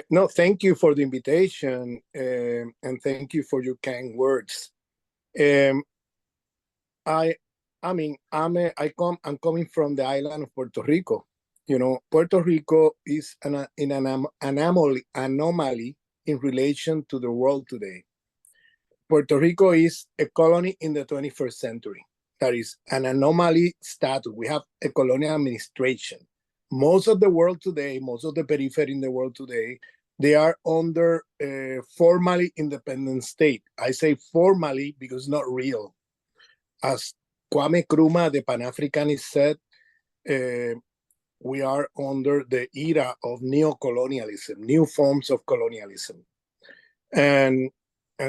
No, thank you for the invitation, and thank you for your kind words. Um, I, I mean, I'm coming from the island of Puerto Rico. You know, Puerto Rico is an anomaly in relation to the world today. Puerto Rico is a colony in the 21st century. That is an anomaly status. We have a colonial administration. Most of the world today, most of the periphery in the world today, they are under a formally independent state. I say formally because not real. As Kwame Nkrumah, the Pan-Africanist, said, we are under the era of neocolonialism, new forms of colonialism. And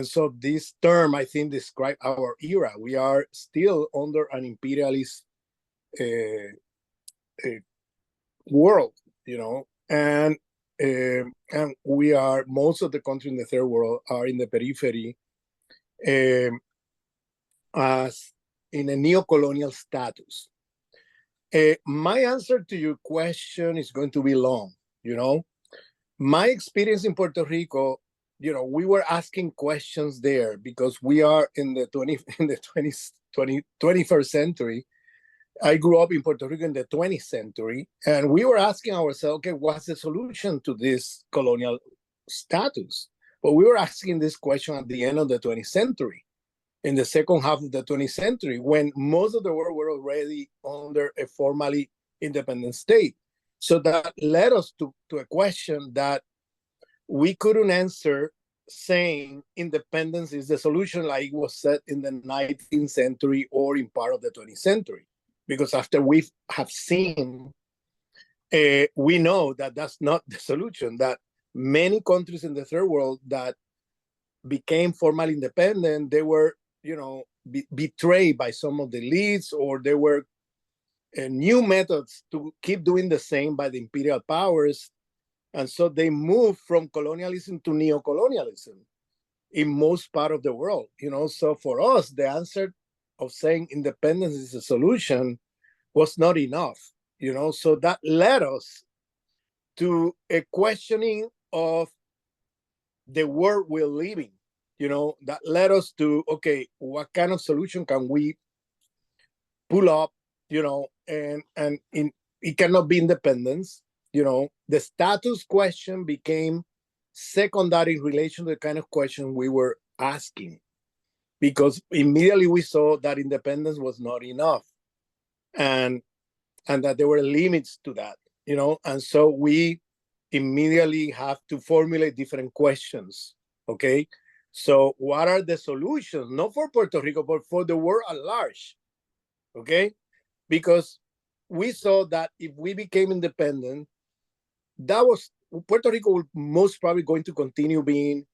so this term, I think, describes our era. We are still under an imperialist world, you know, and we are, most of the countries in the third world are in the periphery as in a neo-colonial status. My answer to your question is going to be long, you know. My experience in Puerto Rico, you know, we were asking questions there because we are in the 21st century. I grew up in Puerto Rico in the 20th century, and we were asking ourselves, okay, what's the solution to this colonial status? But we were asking this question at the end of the 20th century, in the second half of the 20th century, when most of the world were already under a formally independent state. So that led us to a question that we couldn't answer saying independence is the solution like it was said in the 19th century or in part of the 20th century. Because after we have seen, we know that that's not the solution, that many countries in the third world that became formally independent, they were, you know, betrayed by some of the elites, or there were new methods to keep doing the same by the imperial powers. And so they moved from colonialism to neocolonialism in most part of the world, you know. So for us, the answer of saying independence is a solution was not enough, you know. So that led us to a questioning of the world we're living, you know. That led us to, okay, what kind of solution can we pull up, you know, and it cannot be independence, you know. The status question became secondary in relation to the kind of question we were asking, because immediately we saw that independence was not enough, and that there were limits to that, you know. And so we immediately have to formulate different questions. Okay, so what are the solutions, not for Puerto Rico but for the world at large? Okay, because we saw that if we became independent, that was, Puerto Rico would most probably going to continue being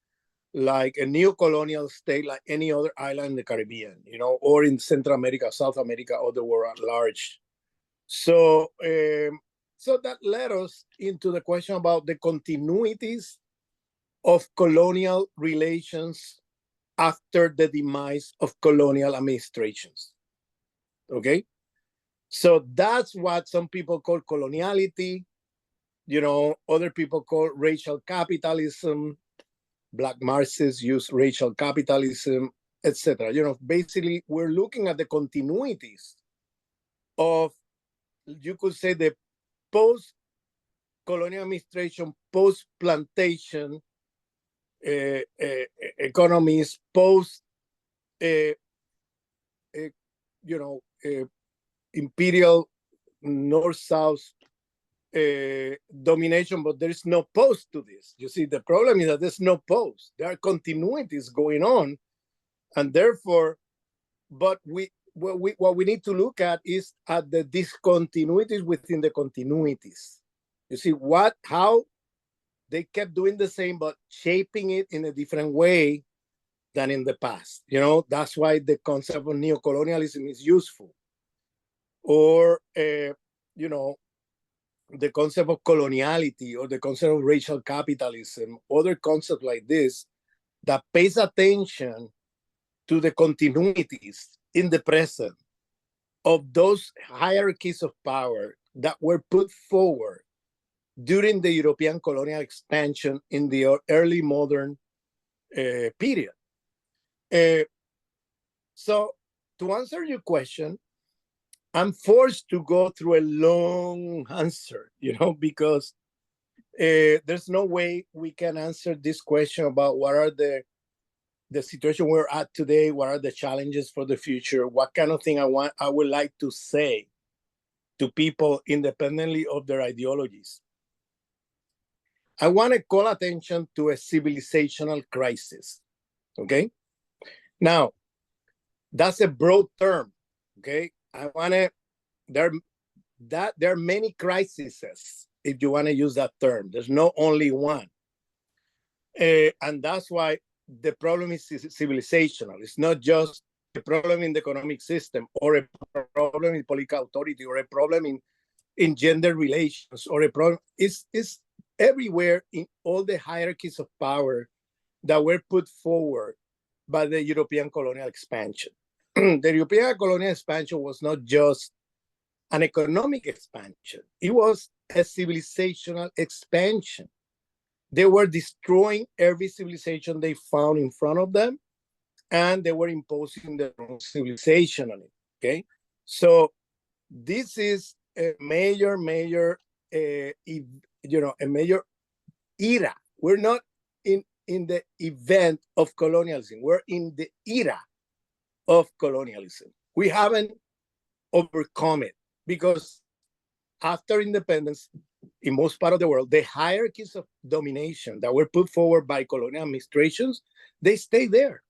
like a neo-colonial state like any other island in the Caribbean, you know, or in Central America, South America, or the world at large. So, so that led us into the question about the continuities of colonial relations after the demise of colonial administrations. Okay, so that's what some people call coloniality. You know, other people call racial capitalism. Black Marxists use racial capitalism, etc. You know, basically, we're looking at the continuities of, you could say, the post-colonial administration, post-plantation economies, post, you know, imperial north-south domination, but there is no post to this. You see, the problem is that there's no post. There are continuities going on, and therefore, but what we need to look at is at the discontinuities within the continuities. You see how they kept doing the same, but shaping it in a different way than in the past. You know, that's why the concept of neocolonialism is useful. Or, you know, the concept of coloniality, or the concept of racial capitalism, other concepts like this that pays attention to the continuities in the present of those hierarchies of power that were put forward during the European colonial expansion in the early modern period. So to answer your question, I'm forced to go through a long answer, because there's no way we can answer this question about what are the situation we're at today, what are the challenges for the future, what kind of thing I would like to say to people independently of their ideologies. I want to call attention to a civilizational crisis, okay? Now, that's a broad term, okay? There are many crises, if you want to use that term. There's not only one. And that's why the problem is civilizational. It's not just a problem in the economic system or a problem in political authority or a problem in gender relations or a problem. It's everywhere in all the hierarchies of power that were put forward by the European colonial expansion. The European colonial expansion was not just an economic expansion. It was a civilizational expansion. They were destroying every civilization they found in front of them, and they were imposing their own civilization on it, okay? So this is a major, a major era. We're not in the event of colonialism. We're in the era of colonialism. We haven't overcome it because after independence, in most part of the world, the hierarchies of domination that were put forward by colonial administrations, they stay there.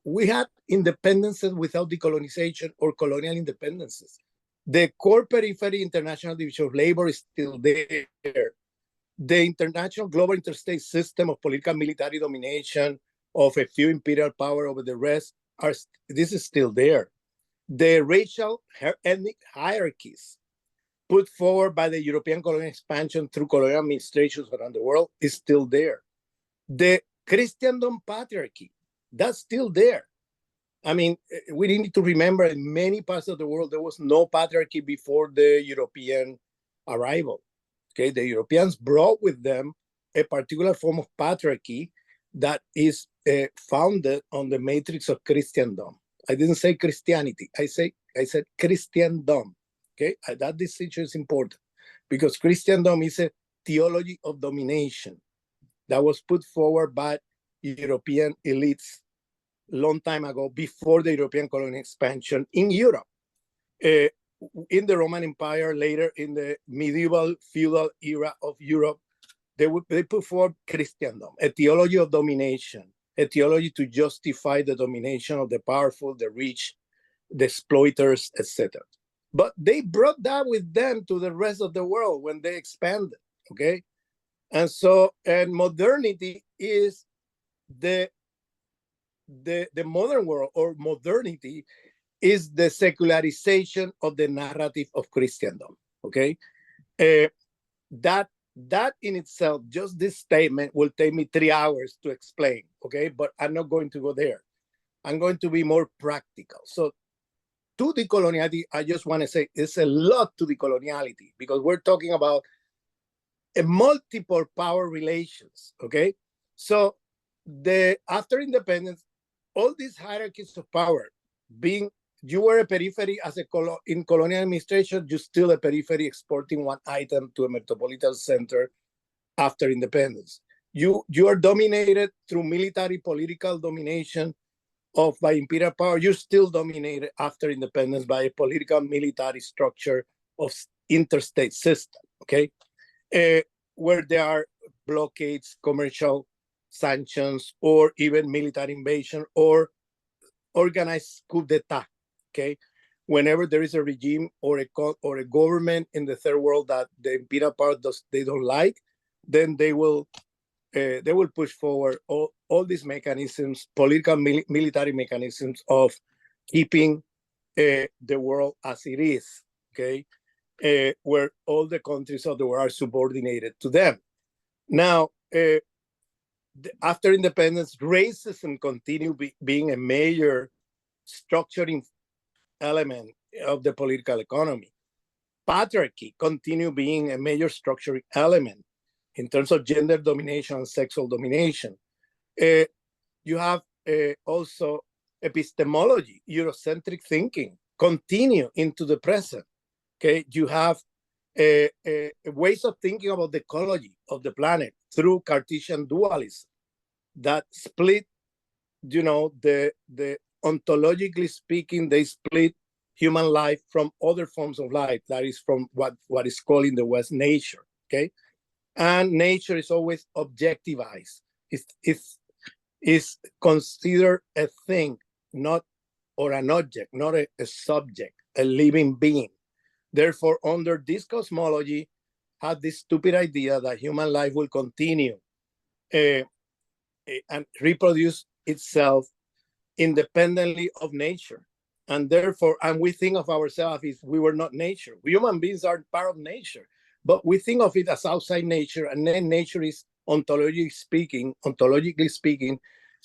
We had independences without decolonization or colonial independences. The core periphery international division of labor is still there. The international global interstate system of political military domination of a few imperial power over the rest, this is still there. The racial ethnic hierarchies put forward by the European colonial expansion through colonial administrations around the world is still there. The Christendom patriarchy, that's still there. I mean, we need to remember in many parts of the world, there was no patriarchy before the European arrival. Okay, the Europeans brought with them a particular form of patriarchy that is founded on the matrix of Christendom. I didn't say Christianity. I said Christendom. Okay, that distinction is important because Christendom is a theology of domination that was put forward by European elites long time ago before the European colonial expansion in Europe. In the Roman Empire, later in the medieval feudal era of Europe, they put forward Christendom, a theology of domination, a theology to justify the domination of the powerful, the rich, the exploiters, etc. But they brought that with them to the rest of the world when they expanded, okay? And so, and modernity is the modern world, or modernity is the secularization of the narrative of Christendom, okay? That in itself, just this statement will take me 3 hours to explain, okay? But I'm not going to go there. I'm going to be more practical. So to decoloniality, I just want to say it's a lot to decoloniality because we're talking about a multiple power relations, okay? So after independence, all these hierarchies of power you were a periphery in colonial administration, you're still a periphery exporting one item to a metropolitan center after independence. You are dominated through military political domination by imperial power. You're still dominated after independence by a political military structure of interstate system, okay? Where there are blockades, commercial sanctions, or even military invasion or organized coup d'etat, okay? Whenever there is a regime or a government in the third world that the imperial power they don't like, then they will push forward all these mechanisms, political military mechanisms of keeping the world as it is, okay? Where all the countries of the world are subordinated to them. Now, after independence, racism continued being a major structuring element of the political economy. patriarchy continue being a major structural element in terms of gender domination and sexual domination. You have also epistemology, Eurocentric thinking, continue into the present. Okay, you have ways of thinking about the ecology of the planet through Cartesian dualism that split, the ontologically speaking, they split human life from other forms of life. That is from what is called in the West nature. Okay, and nature is always objectivized. It's considered a thing, not or an object, not a subject, a living being. Therefore, under this cosmology, had this stupid idea that human life will continue and reproduce itself independently of nature. And therefore, and we think of ourselves if we were not nature. Human beings are part of nature, but we think of it as outside nature, and then nature is ontologically speaking,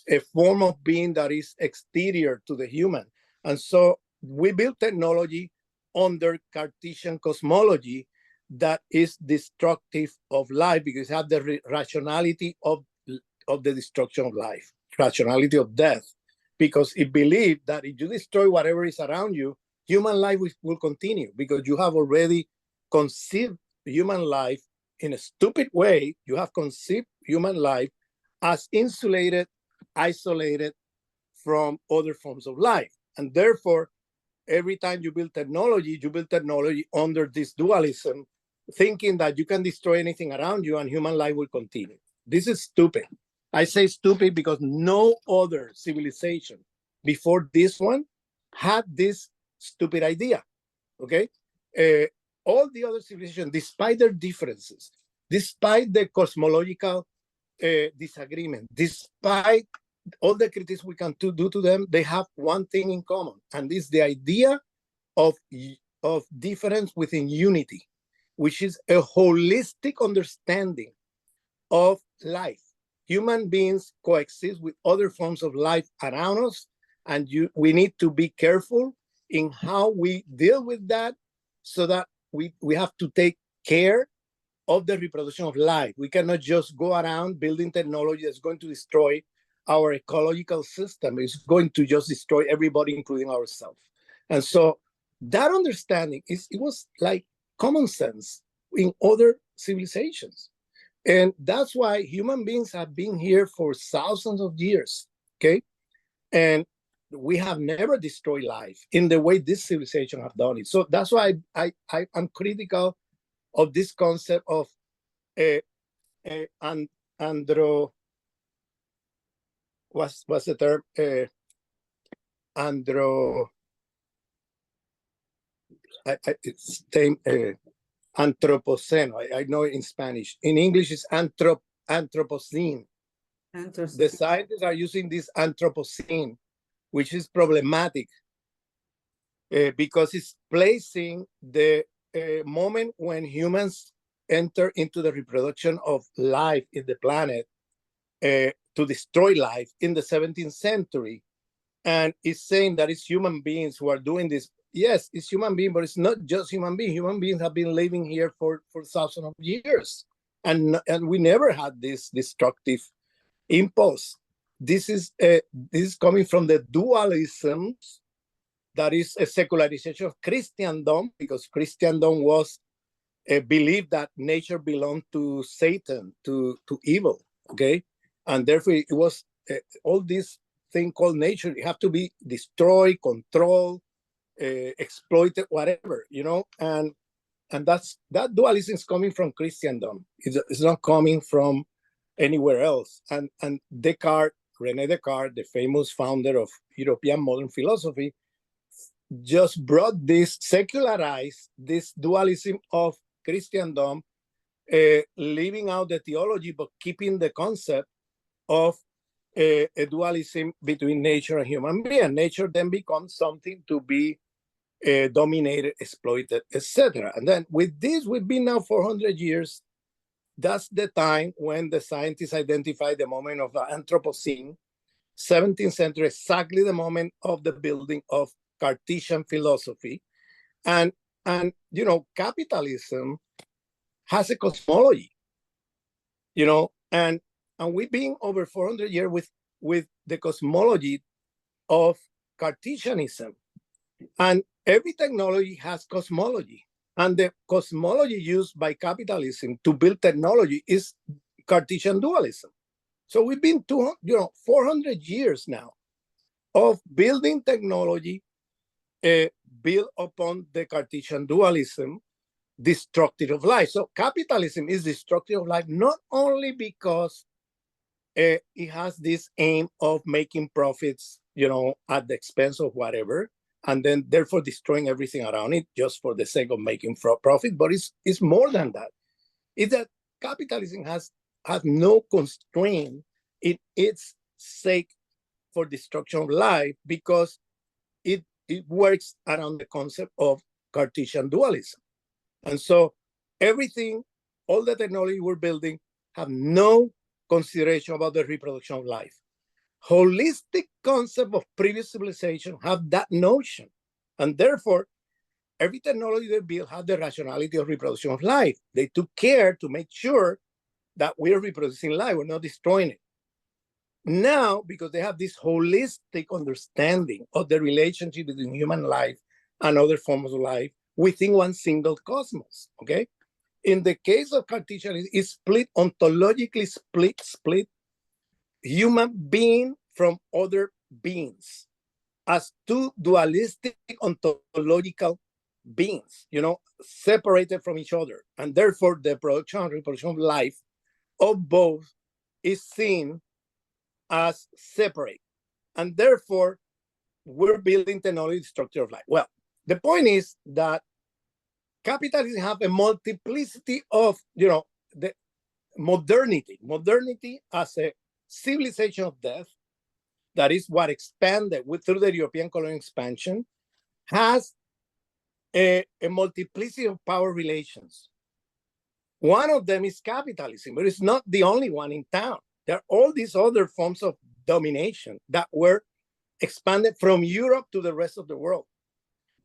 a form of being that is exterior to the human. And so we build technology under Cartesian cosmology that is destructive of life because it has the rationality of the destruction of life, rationality of death, because it believes that if you destroy whatever is around you, human life will continue because you have already conceived human life in a stupid way. You have conceived human life as insulated, isolated from other forms of life. And therefore, every time you build technology under this dualism, thinking that you can destroy anything around you and human life will continue. This is stupid. I say stupid because no other civilization before this one had this stupid idea, okay? All the other civilizations, despite their differences, despite the cosmological disagreement, despite all the criticism we can do to them, they have one thing in common, and this is the idea of difference within unity, which is a holistic understanding of life. Human beings coexist with other forms of life around us, and we need to be careful in how we deal with that so that we have to take care of the reproduction of life. We cannot just go around building technology that's going to destroy our ecological system. It's going to just destroy everybody, including ourselves. And so that understanding it was like common sense in other civilizations. And that's why human beings have been here for thousands of years, okay? And we have never destroyed life in the way this civilization have done it. So that's why I'm critical of this concept of what's the term? Anthropocene. I know it in Spanish. In English, it's Anthropocene. The scientists are using this Anthropocene, which is problematic because it's placing the moment when humans enter into the reproduction of life in the planet to destroy life in the 17th century. And it's saying that it's human beings who are doing this. Yes, it's human beings, but it's not just human beings. Human beings have been living here for thousands of years. And we never had this destructive impulse. This is coming from the dualism that is a secularization of Christendom, because Christendom was a belief that nature belonged to Satan, to evil, okay? And therefore it was all this thing called nature, it have to be destroyed, controlled, exploited, whatever, and that dualism is coming from Christendom. It's not coming from anywhere else. And René Descartes, the famous founder of European modern philosophy, just brought this, secularized this dualism of Christendom, leaving out the theology, but keeping the concept of a dualism between nature and human being. And nature then becomes something to be dominated, exploited, etc. And then with this, we've been now 400 years. That's the time when the scientists identified the moment of the Anthropocene, 17th century, exactly the moment of the building of Cartesian philosophy. And And, capitalism has a cosmology, and we've been over 400 years with the cosmology of Cartesianism. And every technology has cosmology. And the cosmology used by capitalism to build technology is Cartesian dualism. So we've been 400 years now of building technology built upon the Cartesian dualism, destructive of life. So capitalism is destructive of life, not only because it has this aim of making profits, at the expense of whatever, and then therefore destroying everything around it just for the sake of making profit, but it's more than that. It's that capitalism has no constraint in its sake for destruction of life, because it works around the concept of Cartesian dualism. And so everything, all the technology we're building, have no consideration about the reproduction of life. Holistic concept of previous civilization have that notion. And therefore, every technology they build have the rationality of reproduction of life. They took care to make sure that we're reproducing life, we're not destroying it. Now, because they have this holistic understanding of the relationship between human life and other forms of life within one single cosmos, okay? In the case of Cartesian, it's split, ontologically split human being from other beings as two dualistic ontological beings, separated from each other. And therefore, the production and reproduction of life of both is seen as separate. And therefore, we're building technology structure of life. Well, the point is that capitalism have a multiplicity of, the modernity as a civilization of death, that is what expanded through the European colonial expansion, has a multiplicity of power relations. One of them is capitalism, but it's not the only one in town. There are all these other forms of domination that were expanded from Europe to the rest of the world,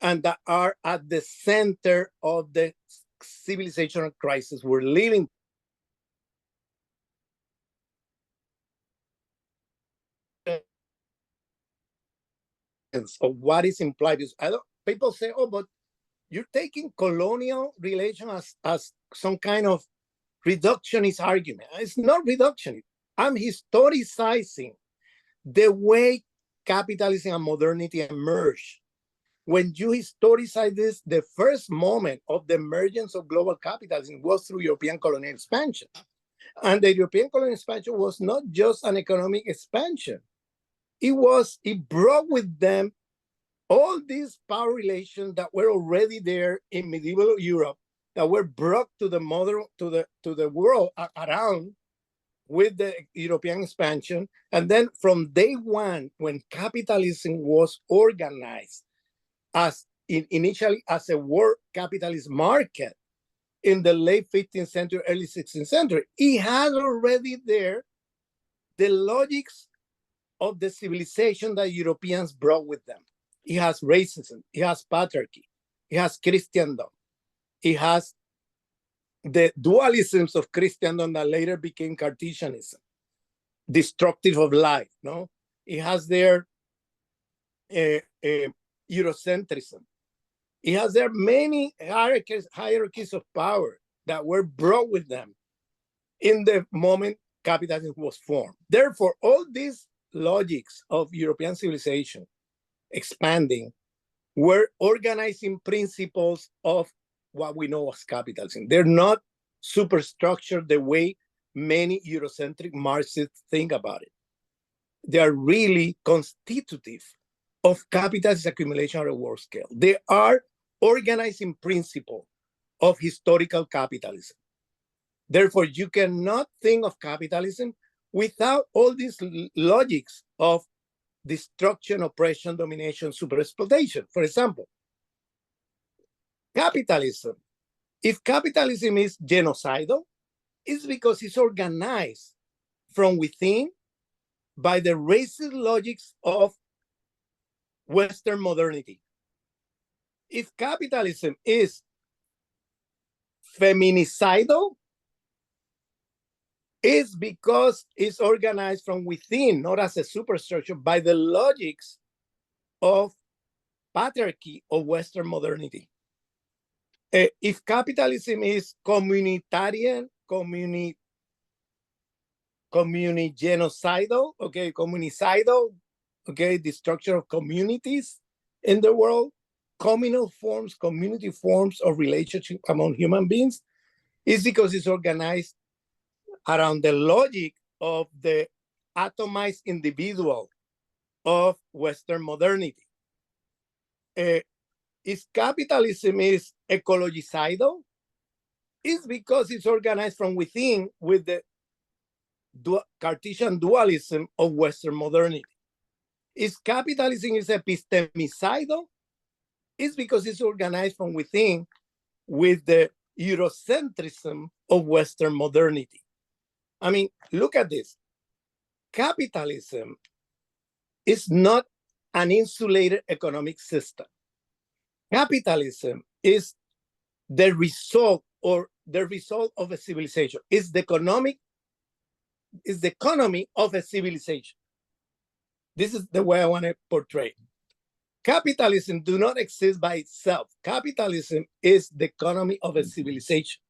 and that are at the center of the civilizational crisis we're living. Of what is implied is, people say, oh, but you're taking colonial relation as some kind of reductionist argument. It's not reductionist. I'm historicizing the way capitalism and modernity emerge. When you historicize this, the first moment of the emergence of global capitalism was through European colonial expansion. And the European colonial expansion was not just an economic expansion. It brought with them all these power relations that were already there in medieval Europe, that were brought to the world around with the European expansion. And then from day one, when capitalism was organized initially as a world capitalist market in the late 15th century, early 16th century, it had already there the logics of the civilization that Europeans brought with them. It has racism, it has patriarchy, it has Christendom, it has the dualisms of Christendom that later became Cartesianism, destructive of life. No, it has their Eurocentrism. It has there many hierarchies of power that were brought with them in the moment capitalism was formed. Therefore, all these logics of European civilization expanding were organizing principles of what we know as capitalism. They're not superstructured the way many Eurocentric Marxists think about it. They are really constitutive of capitalist accumulation at a world scale. They are organizing principle of historical capitalism. Therefore, you cannot think of capitalism without all these logics of destruction, oppression, domination, superexploitation. For example, capitalism. If capitalism is genocidal, it's because it's organized from within by the racist logics of Western modernity. if capitalism is feminicidal, it's because it's organized from within, not as a superstructure, by the logics of patriarchy of Western modernity. If capitalism is communitarian, communigenocidal, okay, communicidal, okay, the structure of communities in the world, communal forms, community forms of relationship among human beings, is because it's organized around the logic of the atomized individual of Western modernity. If capitalism is ecologicidal, it's because it's organized from within with the Cartesian dualism of Western modernity. If capitalism is epistemicidal, it's because it's organized from within with the Eurocentrism of Western modernity. I mean, look at this. Capitalism is not an insulated economic system. Capitalism is the result of a civilization. It's the economy of a civilization. This is the way I want to portray it. Capitalism do not exist by itself. Capitalism is the economy of a civilization.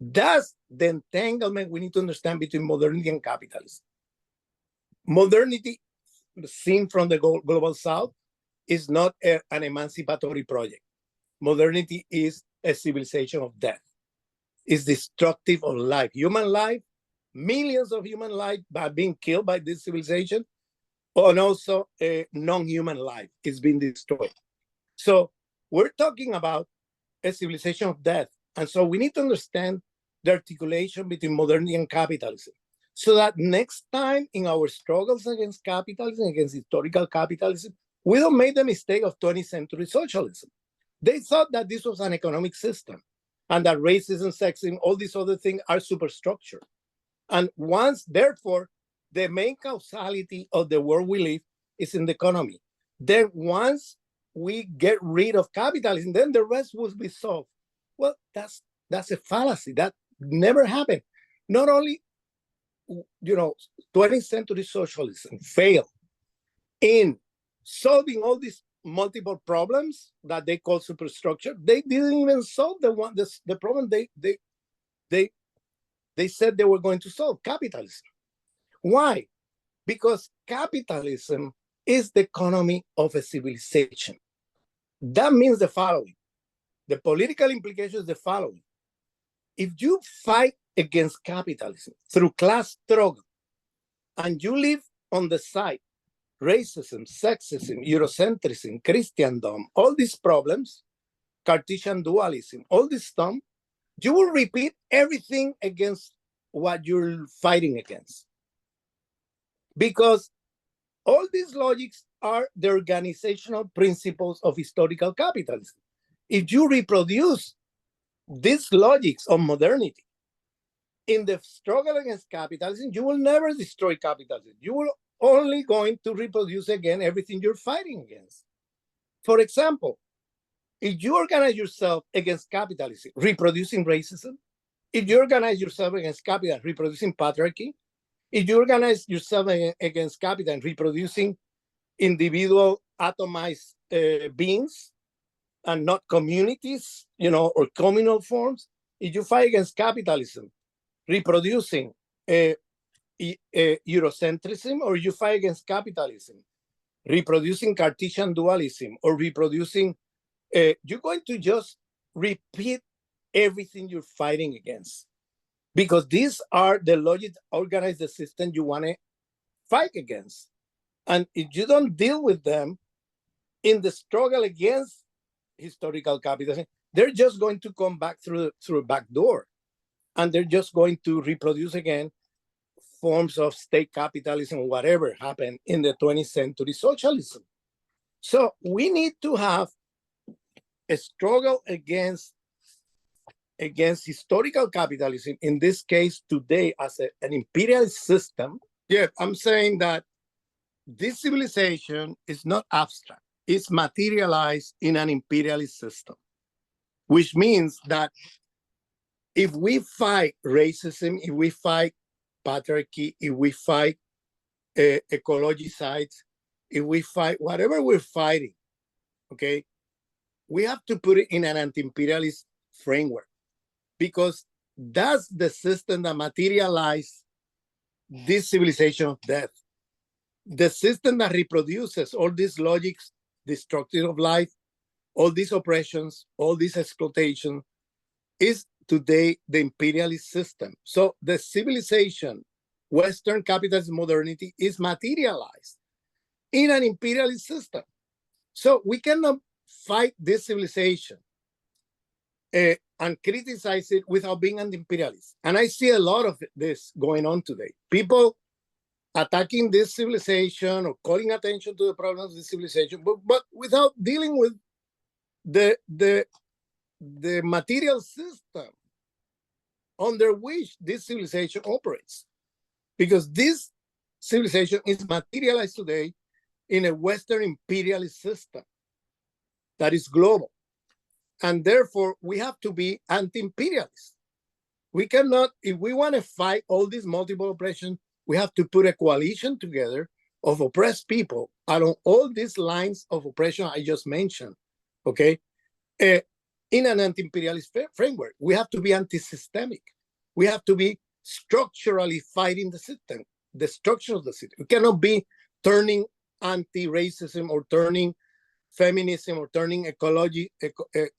That's the entanglement we need to understand between modernity and capitalism. Modernity, seen from the global south, is not an emancipatory project. Modernity is a civilization of death. It's destructive of life. Human life, millions of human life are being killed by this civilization, and also non-human life is being destroyed. So we're talking about a civilization of death. And so we need to understand the articulation between modernity and capitalism, so that next time in our struggles against capitalism, against historical capitalism, we don't make the mistake of 20th century socialism. They thought that this was an economic system and that racism, sexism, all these other things are superstructure. And once, therefore, the main causality of the world we live is in the economy. Then once we get rid of capitalism, then the rest will be solved. Well, that's a fallacy. That never happened. Not only, 20th century socialism failed in solving all these multiple problems that they call superstructure. They didn't even solve the problem they said they were going to solve, capitalism. Why? Because capitalism is the economy of a civilization. That means the following. The political implication is the following. If you fight against capitalism through class struggle, and you live on the side, racism, sexism, Eurocentrism, Christendom, all these problems, Cartesian dualism, all this stuff, you will repeat everything against what you're fighting against. Because all these logics are the organizational principles of historical capitalism. If you reproduce these logics of modernity in the struggle against capitalism, you will never destroy capitalism. You will only going to reproduce again everything you're fighting against. For example, if you organize yourself against capitalism, reproducing racism, if you organize yourself against capitalism, reproducing patriarchy, if you organize yourself against capital, reproducing individual atomized beings and not communities, or communal forms, if you fight against capitalism, reproducing Eurocentrism, or you fight against capitalism, reproducing Cartesian dualism, or reproducing, you're going to just repeat everything you're fighting against. Because these are the logic organize the system you want to fight against. And if you don't deal with them in the struggle against historical capitalism, they're just going to come back through a back door. And they're just going to reproduce again forms of state capitalism, whatever happened in the 20th century socialism. So we need to have a struggle against historical capitalism, in this case today as an imperialist system. Yeah, I'm saying that this civilization is not abstract. is materialized in an imperialist system, which means that if we fight racism, if we fight patriarchy, if we fight ecologicides, if we fight whatever we're fighting, okay, we have to put it in an anti-imperialist framework, because that's the system that materializes this civilization of death. The system that reproduces all these logics, destructive of life, all these oppressions, all this exploitation, is today the imperialist system. So the civilization, Western capitalist modernity, is materialized in an imperialist system. So we cannot fight this civilization and criticize it without being an imperialist. And I see a lot of this going on today. People attacking this civilization or calling attention to the problems of this civilization, but without dealing with the material system under which this civilization operates. Because this civilization is materialized today in a Western imperialist system that is global. And therefore, we have to be anti-imperialist. We cannot, if we want to fight all these multiple oppressions, we have to put a coalition together of oppressed people along all these lines of oppression I just mentioned, okay? In an anti-imperialist framework. We have to be anti-systemic. We have to be structurally fighting the system, the structure of the system. We cannot be turning anti-racism or turning feminism or turning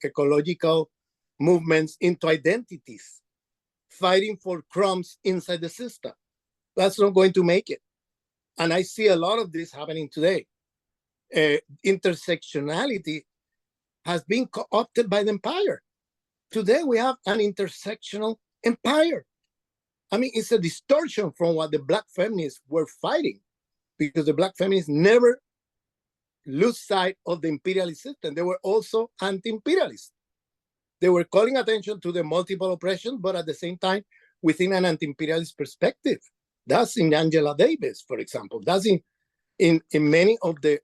ecological movements into identities, fighting for crumbs inside the system. That's not going to make it. And I see a lot of this happening today. Intersectionality has been co-opted by the empire. Today we have an intersectional empire. I mean, it's a distortion from what the Black feminists were fighting, because the Black feminists never lose sight of the imperialist system. They were also anti-imperialist. They were calling attention to the multiple oppression, but at the same time, within an anti-imperialist perspective. That's in Angela Davis, for example. That's in many of the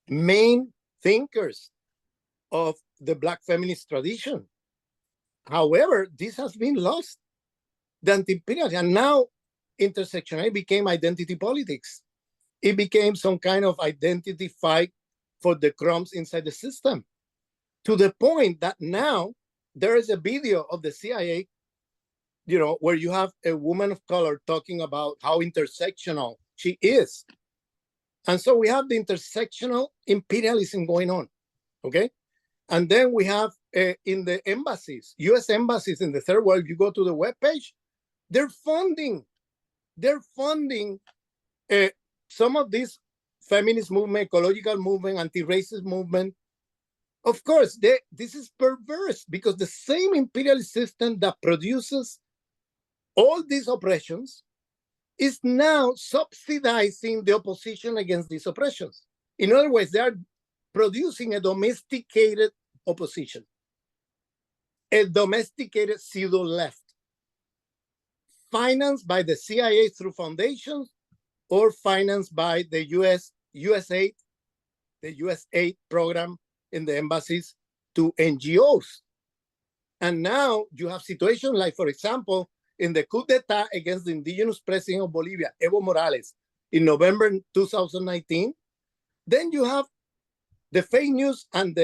main thinkers of the Black feminist tradition. However, this has been lost, the anti-imperialist, and now intersectionality became identity politics. It became some kind of identity fight for the crumbs inside the system, to the point that now there is a video of the CIA, you know, where you have a woman of color talking about how intersectional she is. And so we have the intersectional imperialism going on, okay? And then we have in the embassies, US embassies in the third world, you go to the webpage, they're funding some of this feminist movement, ecological movement, anti-racist movement. Of course, this is perverse, because the same imperialist system that produces all these oppressions is now subsidizing the opposition against these oppressions. In other words, they are producing a domesticated opposition, a domesticated pseudo-left, financed by the CIA through foundations or financed by the USAID, the USAID program in the embassies, to NGOs. And now you have situations like, for example, in the coup d'etat against the indigenous president of Bolivia, Evo Morales, in November 2019, then you have the fake news and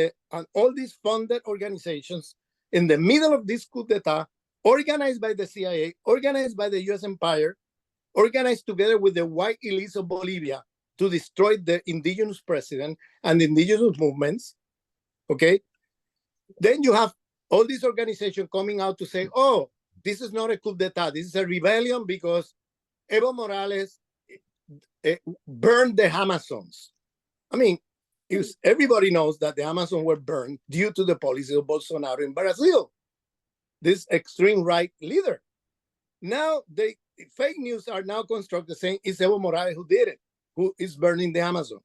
all these funded organizations in the middle of this coup d'etat, organized by the CIA, organized by the US empire, organized together with the white elites of Bolivia to destroy the indigenous president and the indigenous movements, okay? Then you have all these organizations coming out to say, oh, this is not a coup d'etat, this is a rebellion because Evo Morales burned the Amazons. I mean, everybody knows that the Amazons were burned due to the policy of Bolsonaro in Brazil, this extreme right leader. Now, the fake news are now constructed saying it's Evo Morales who did it, who is burning the Amazon.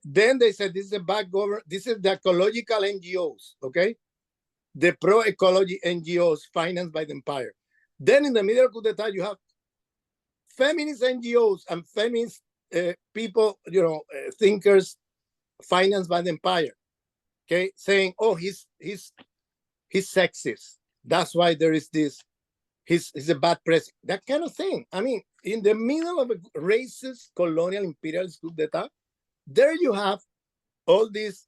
Then they said this is a bad government, this is the ecological NGOs, okay? The pro-ecology NGOs financed by the empire. Then in the middle of coup d'etat, you have feminist NGOs and feminist people, thinkers financed by the empire, okay, saying, oh, he's sexist. That's why there is this, he's a bad president, that kind of thing. I mean, in the middle of a racist, colonial, imperialist coup d'etat, there you have all these,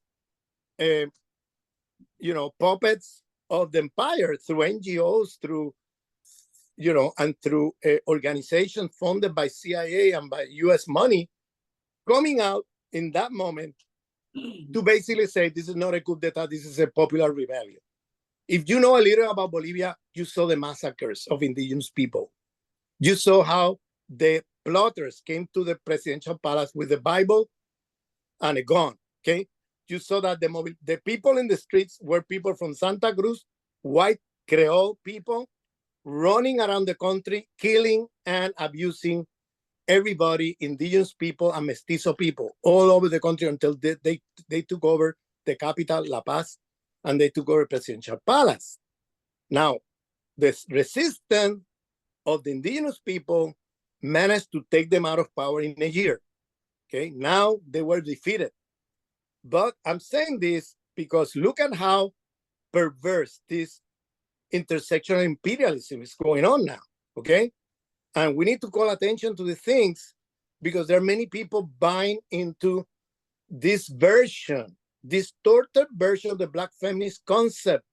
puppets of the empire through NGOs, through, and through organizations funded by CIA and by US money, coming out in that moment to basically say, this is not a coup d'etat, this is a popular rebellion. If you know a little about Bolivia, you saw the massacres of indigenous people. You saw how the plotters came to the presidential palace with a Bible and a gun, okay? You saw that the people in the streets were people from Santa Cruz, white Creole people, running around the country, killing and abusing everybody, indigenous people and mestizo people all over the country until they took over the capital, La Paz, and they took over presidential palace. Now, the resistance of the indigenous people managed to take them out of power in a year. Okay, now they were defeated. But I'm saying this because look at how perverse this intersectional imperialism is going on now. Okay, and we need to call attention to the things because there are many people buying into this version, distorted version of the Black feminist concept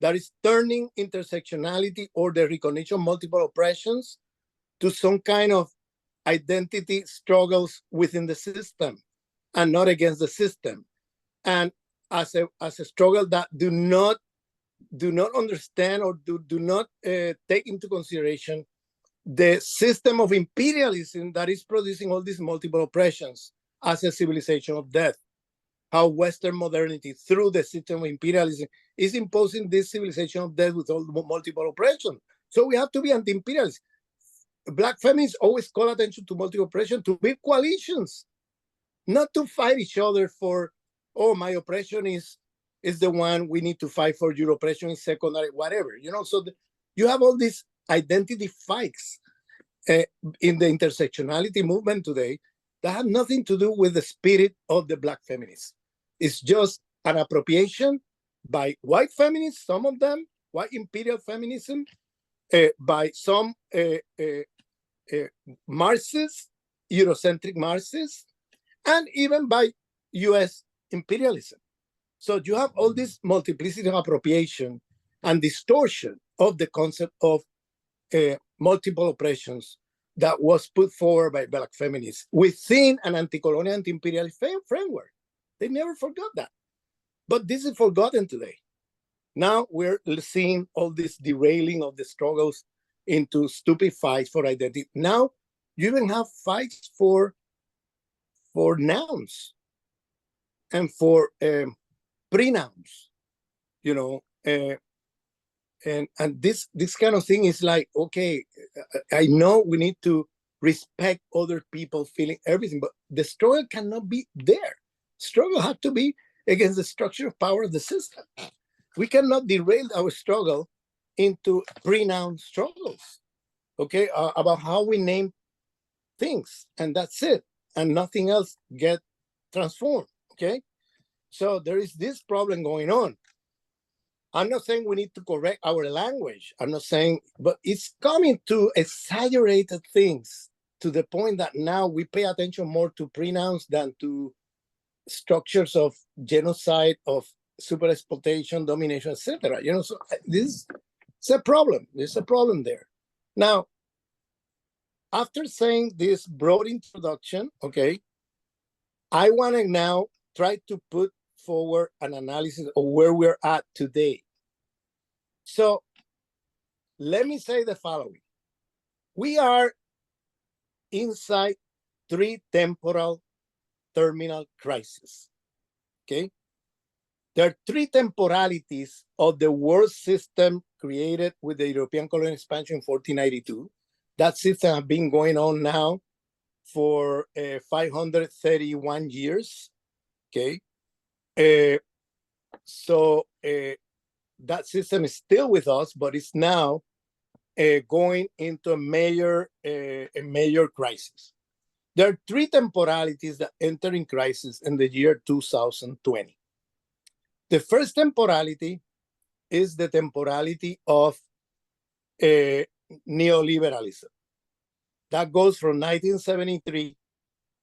that is turning intersectionality or the recognition of multiple oppressions to some kind of identity struggles within the system and not against the system. And as a struggle that do not understand or do not take into consideration the system of imperialism that is producing all these multiple oppressions as a civilization of death. How Western modernity, through the system of imperialism, is imposing this civilization of death with all the multiple oppression. So we have to be anti-imperialist. Black feminists always call attention to multiple oppression, to build coalitions, not to fight each other for, oh, my oppression is the one we need to fight for, your oppression is secondary, whatever. So you have all these identity fights in the intersectionality movement today that have nothing to do with the spirit of the Black feminists. It's just an appropriation by white feminists, some of them, white imperial feminism, by some Marxists, Eurocentric Marxists, and even by US imperialism. So you have all this multiplicity of appropriation and distortion of the concept of multiple oppressions that was put forward by Black feminists within an anti-colonial, anti-imperialist framework. They never forgot that. But this is forgotten today. Now we're seeing all this derailing of the struggles into stupid fights for identity. Now you even have fights for nouns and for pronouns, and this kind of thing is like, okay, I know we need to respect other people feeling everything, but the struggle cannot be there. Struggle has to be against the structure of power of the system. We cannot derail our struggle into pronoun struggles, okay, about how we name things, and that's it, and nothing else get transformed, okay? So there is this problem going on. I'm not saying we need to correct our language. I'm not saying, but it's coming to exaggerated things to the point that now we pay attention more to pronouns than to structures of genocide, of super exploitation, domination, etc. So this is a problem. There's a problem there. Now, after saying this broad introduction, okay, I want to now try to put forward an analysis of where we're at today. So let me say the following. We are inside 3 temporal terminal crises, okay? There are 3 temporalities of the world system created with the European colonial expansion in 1492. That system has been going on now for 531 years, okay? So that system is still with us, but it's now going into a major crisis. There are three temporalities that enter in crisis in the year 2020. The first temporality is the temporality of neoliberalism. That goes from 1973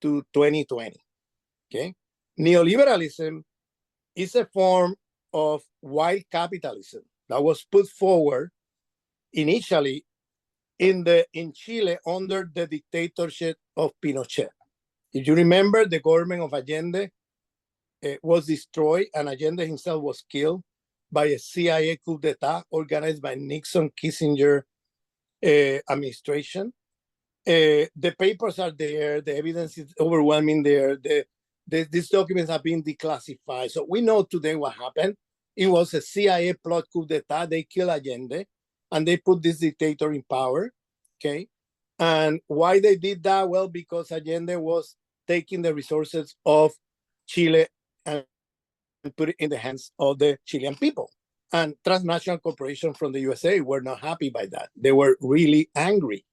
to 2020. Okay, neoliberalism is a form of wild capitalism that was put forward initially in Chile under the dictatorship of Pinochet. If you remember, the government of Allende was destroyed, and Allende himself was killed by a CIA coup d'etat organized by Nixon Kissinger administration. The papers are there, the evidence is overwhelming there. These documents have been declassified. So we know today what happened. It was a CIA plot coup d'etat. They killed Allende and they put this dictator in power. Okay. And why they did that? Well, because Allende was taking the resources of Chile and put it in the hands of the Chilean people. And transnational corporations from the USA were not happy by that. They were really angry.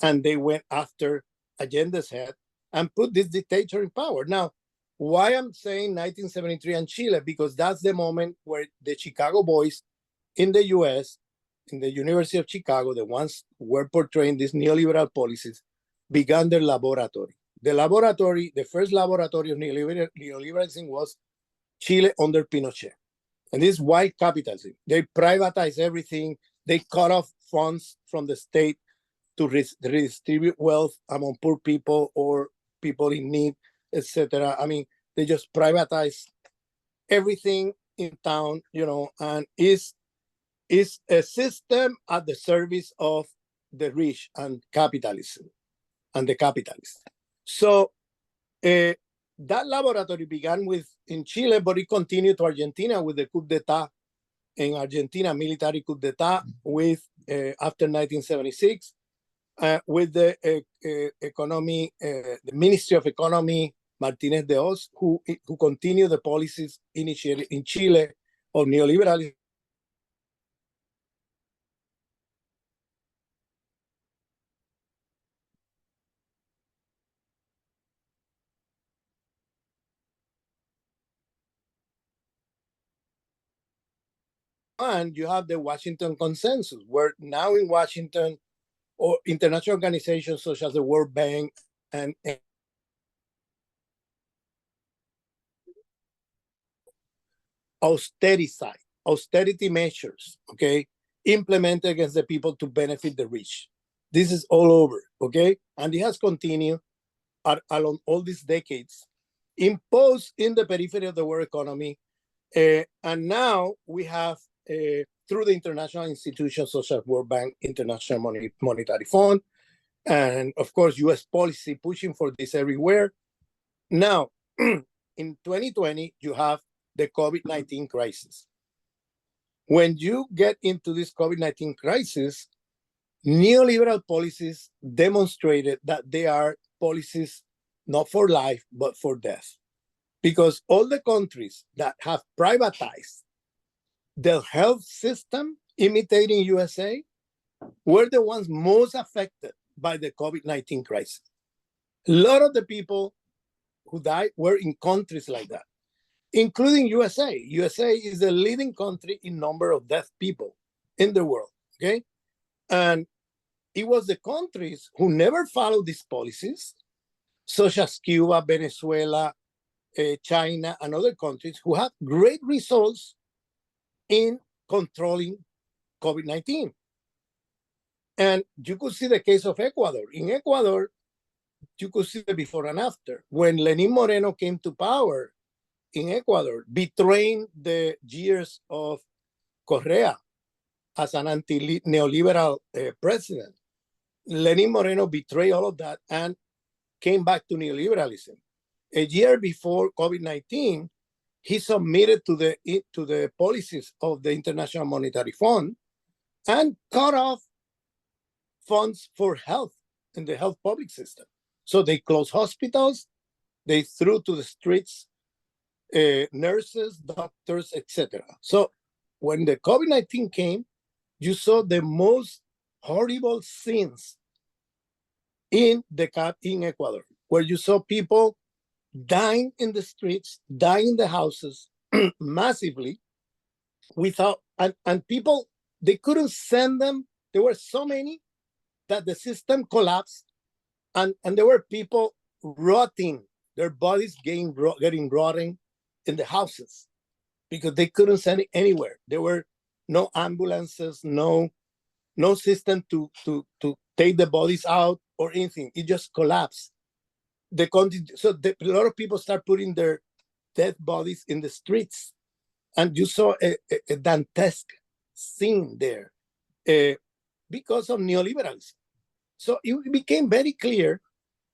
And they went after Allende's head and put this dictator in power. Now, why I'm saying 1973 and Chile? Because that's the moment where the Chicago boys in the US, in the University of Chicago, the ones who were portraying these neoliberal policies, began their laboratory. The first laboratory of neoliberalism was Chile under Pinochet. And this is white capitalism. They privatized everything. They cut off funds from the state to redistribute wealth among poor people or people in need, etc. I mean, they just privatize everything in town, and is a system at the service of the rich and capitalism and the capitalists. So that laboratory began in Chile, but it continued to Argentina with the coup d'etat in Argentina, military coup d'etat after 1976. With the economy, the Ministry of Economy, Martínez de Hoz, who continued the policies initiated in Chile of neoliberalism. And you have the Washington Consensus, where now in Washington, or international organizations such as the World Bank and austerity measures, okay, implemented against the people to benefit the rich. This is all over, okay? And it has continued along all these decades, imposed in the periphery of the world economy. And now we have, through the international institutions such as World Bank, International Monetary Fund, and of course, US policy pushing for this everywhere. Now, in 2020, you have the COVID-19 crisis. When you get into this COVID-19 crisis, neoliberal policies demonstrated that they are policies not for life, but for death. Because all the countries that have privatized the health system, imitating USA, were the ones most affected by the COVID-19 crisis. A lot of the people who died were in countries like that, including USA. USA is the leading country in number of deaf people in the world, okay? And it was the countries who never followed these policies, such as Cuba, Venezuela, China, and other countries who have great results in controlling COVID-19. And you could see the case of Ecuador. In Ecuador, you could see the before and after. When Lenín Moreno came to power in Ecuador, betraying the years of Correa as an anti-neoliberal president, Lenín Moreno betrayed all of that and came back to neoliberalism. A year before COVID-19, he submitted to the policies of the International Monetary Fund and cut off funds for health in the health public system. So they closed hospitals, they threw to the streets nurses, doctors, etc. So when the COVID-19 came, you saw the most horrible scenes in Ecuador. where you saw people dying in the streets, dying in the houses massively without, and people, they couldn't send them. There were so many that the system collapsed, and there were people rotting, their bodies getting rotting in the houses because they couldn't send it anywhere. There were no ambulances, no system to take the bodies out or anything. It just collapsed. A lot of people start putting their dead bodies in the streets, and you saw a dantesque scene there because of neoliberalism. So it became very clear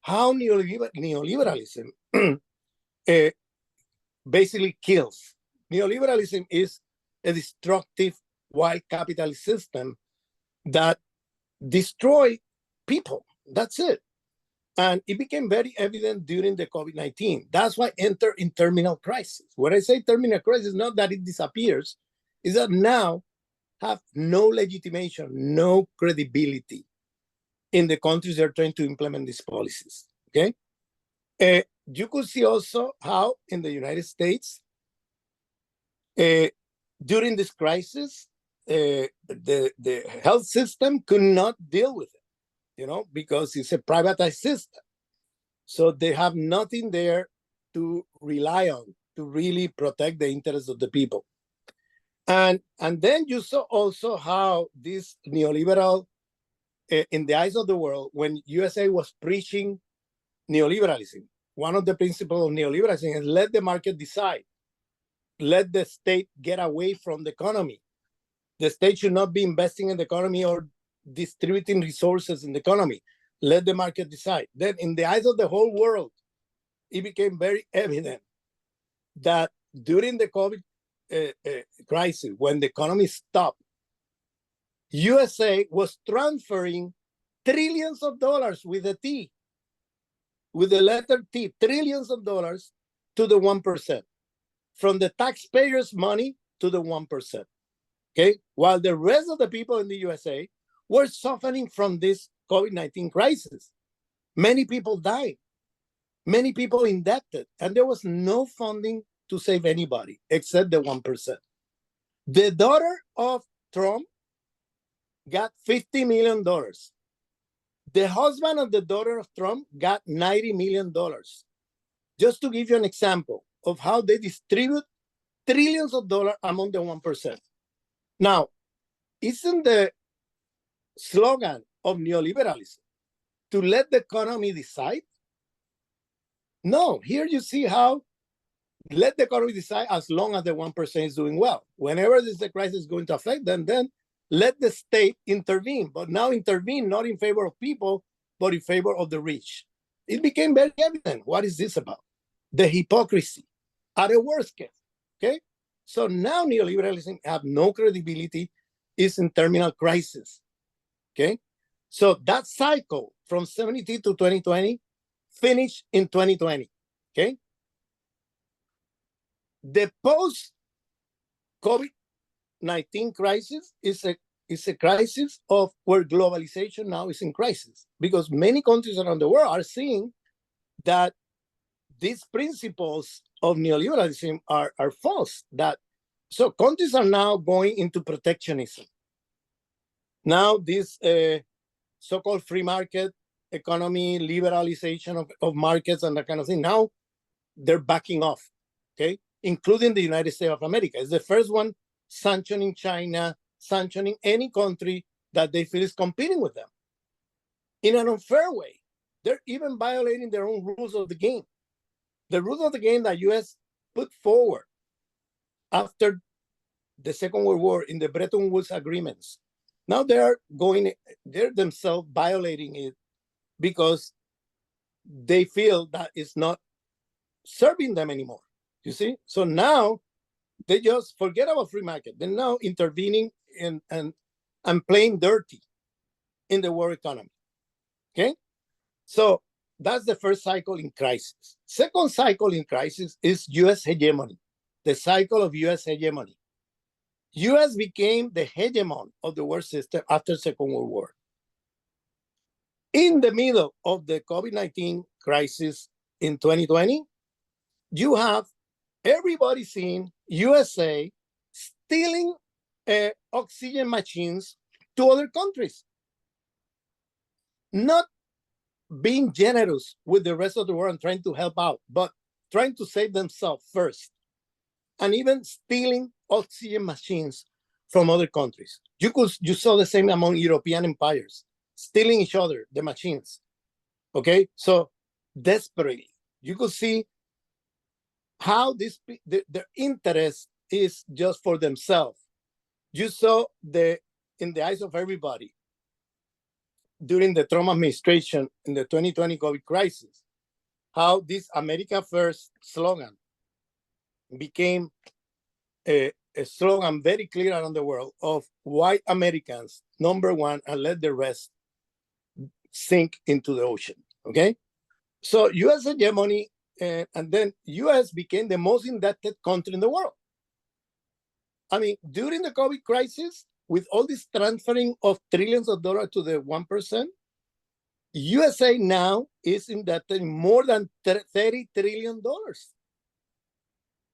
how neoliberalism basically kills. Neoliberalism is a destructive white capitalist system that destroy people. That's it. And it became very evident during the COVID-19. That's why enter in terminal crisis. When I say terminal crisis, not that it disappears, is that now have no legitimation, no credibility in the countries that are trying to implement these policies, okay? You could see also how in the United States, during this crisis, the health system could not deal with it, because it's a privatized system. So they have nothing there to rely on to really protect the interests of the people. And then you saw also how this neoliberal, in the eyes of the world, when USA was preaching neoliberalism, one of the principles of neoliberalism is let the market decide. Let the state get away from the economy. The state should not be investing in the economy or distributing resources in the economy. Let the market decide. Then in the eyes of the whole world, it became very evident that during the COVID crisis, when the economy stopped, USA was transferring trillions of dollars with a T, with the letter T, trillions of dollars to the 1%, from the taxpayers' money to the 1%. Okay, while the rest of the people in the USA were suffering from this COVID-19 crisis. Many people died, many people indebted, and there was no funding to save anybody except the 1%. The daughter of Trump got $50 million. The husband of the daughter of Trump got $90 million. Just to give you an example of how they distribute trillions of dollars among the 1%. Now, isn't the slogan of neoliberalism to let the economy decide? No, here you see how let the economy decide as long as the 1% is doing well. Whenever this crisis is going to affect them, then let the state intervene, but now intervene not in favor of people, but in favor of the rich. It became very evident. What is this about? The hypocrisy at a worst case, okay? So now neoliberalism have no credibility, is in terminal crisis, okay? So that cycle from 72 to 2020 finished in 2020, okay? The post-COVID-19 crisis is a crisis of where globalization now is in crisis, because many countries around the world are seeing that these principles of neoliberalism are false. So countries are now going into protectionism. Now this so-called free market economy, liberalization of markets and that kind of thing, now they're backing off, okay? Including the United States of America. It's the first one sanctioning China, sanctioning any country that they feel is competing with them in an unfair way. They're even violating their own rules of the game. The rules of the game that US put forward after the Second World War in the Bretton Woods agreements. Now they're themselves violating it because they feel that it's not serving them anymore. You see? So now they just forget about free market. They're now intervening and playing dirty in the world economy. Okay? So that's the first cycle in crisis. Second cycle in crisis is US hegemony, the cycle of US hegemony. US became the hegemon of the world system after Second World War. In the middle of the COVID-19 crisis in 2020, you have everybody seeing USA stealing oxygen machines to other countries, not being generous with the rest of the world and trying to help out, but trying to save themselves first, and even stealing oxygen machines from other countries. You saw the same among European empires, stealing each other, the machines. Okay, so desperately, you could see how their interest is just for themselves. You saw in the eyes of everybody during the Trump administration in the 2020 COVID crisis, how this America First slogan became a slogan very clear around the world of white Americans, number one, and let the rest sink into the ocean, okay? So US hegemony, and then US became the most indebted country in the world. I mean, during the COVID crisis, with all this transferring of trillions of dollars to the 1%, USA now is indebted more than $30 trillion.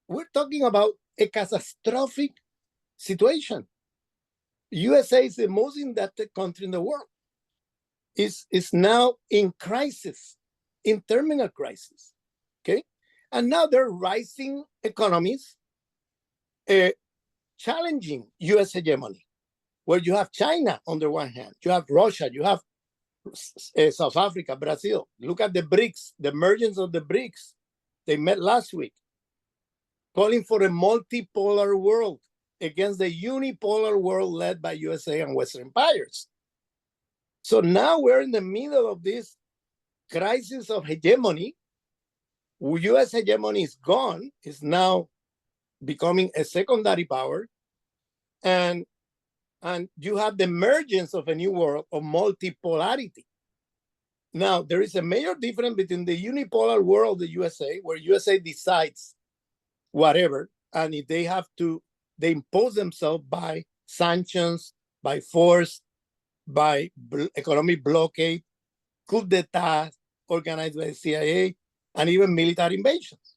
We're talking about a catastrophic situation. USA is the most indebted country in the world. Is now in crisis, in terminal crisis, okay? And now there are rising economies challenging US hegemony, where you have China on the one hand, you have Russia, you have South Africa, Brazil. Look at the BRICS, the emergence of the BRICS. They met last week, calling for a multipolar world against the unipolar world led by USA and Western empires. So now we're in the middle of this crisis of hegemony. US hegemony is gone, is now becoming a secondary power. And you have the emergence of a new world of multipolarity. Now, there is a major difference between the unipolar world of the USA, where USA decides whatever, and if they have to, they impose themselves by sanctions, by force, by economic blockade, coup d'etat organized by the CIA, and even military invasions.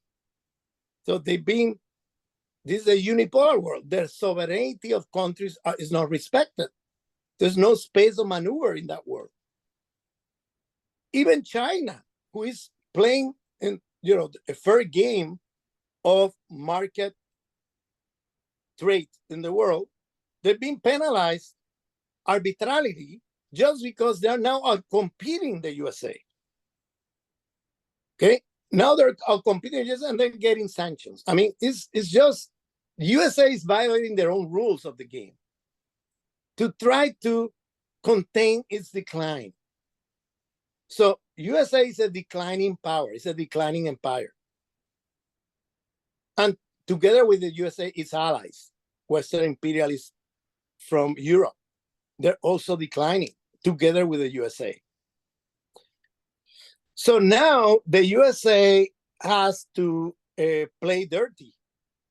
So this is a unipolar world. The sovereignty of countries is not respected. There's no space of maneuver in that world. Even China, who is playing in a fair game of market trade in the world, they've been penalized arbitrarily just because they're now outcompeting the USA. Okay, now they're outcompeting and then getting sanctions. I mean, it's just USA is violating their own rules of the game to try to contain its decline. So USA is a declining power, it's a declining empire. And together with the USA, its allies, Western imperialists from Europe, they're also declining together with the USA. So now the USA has to play dirty.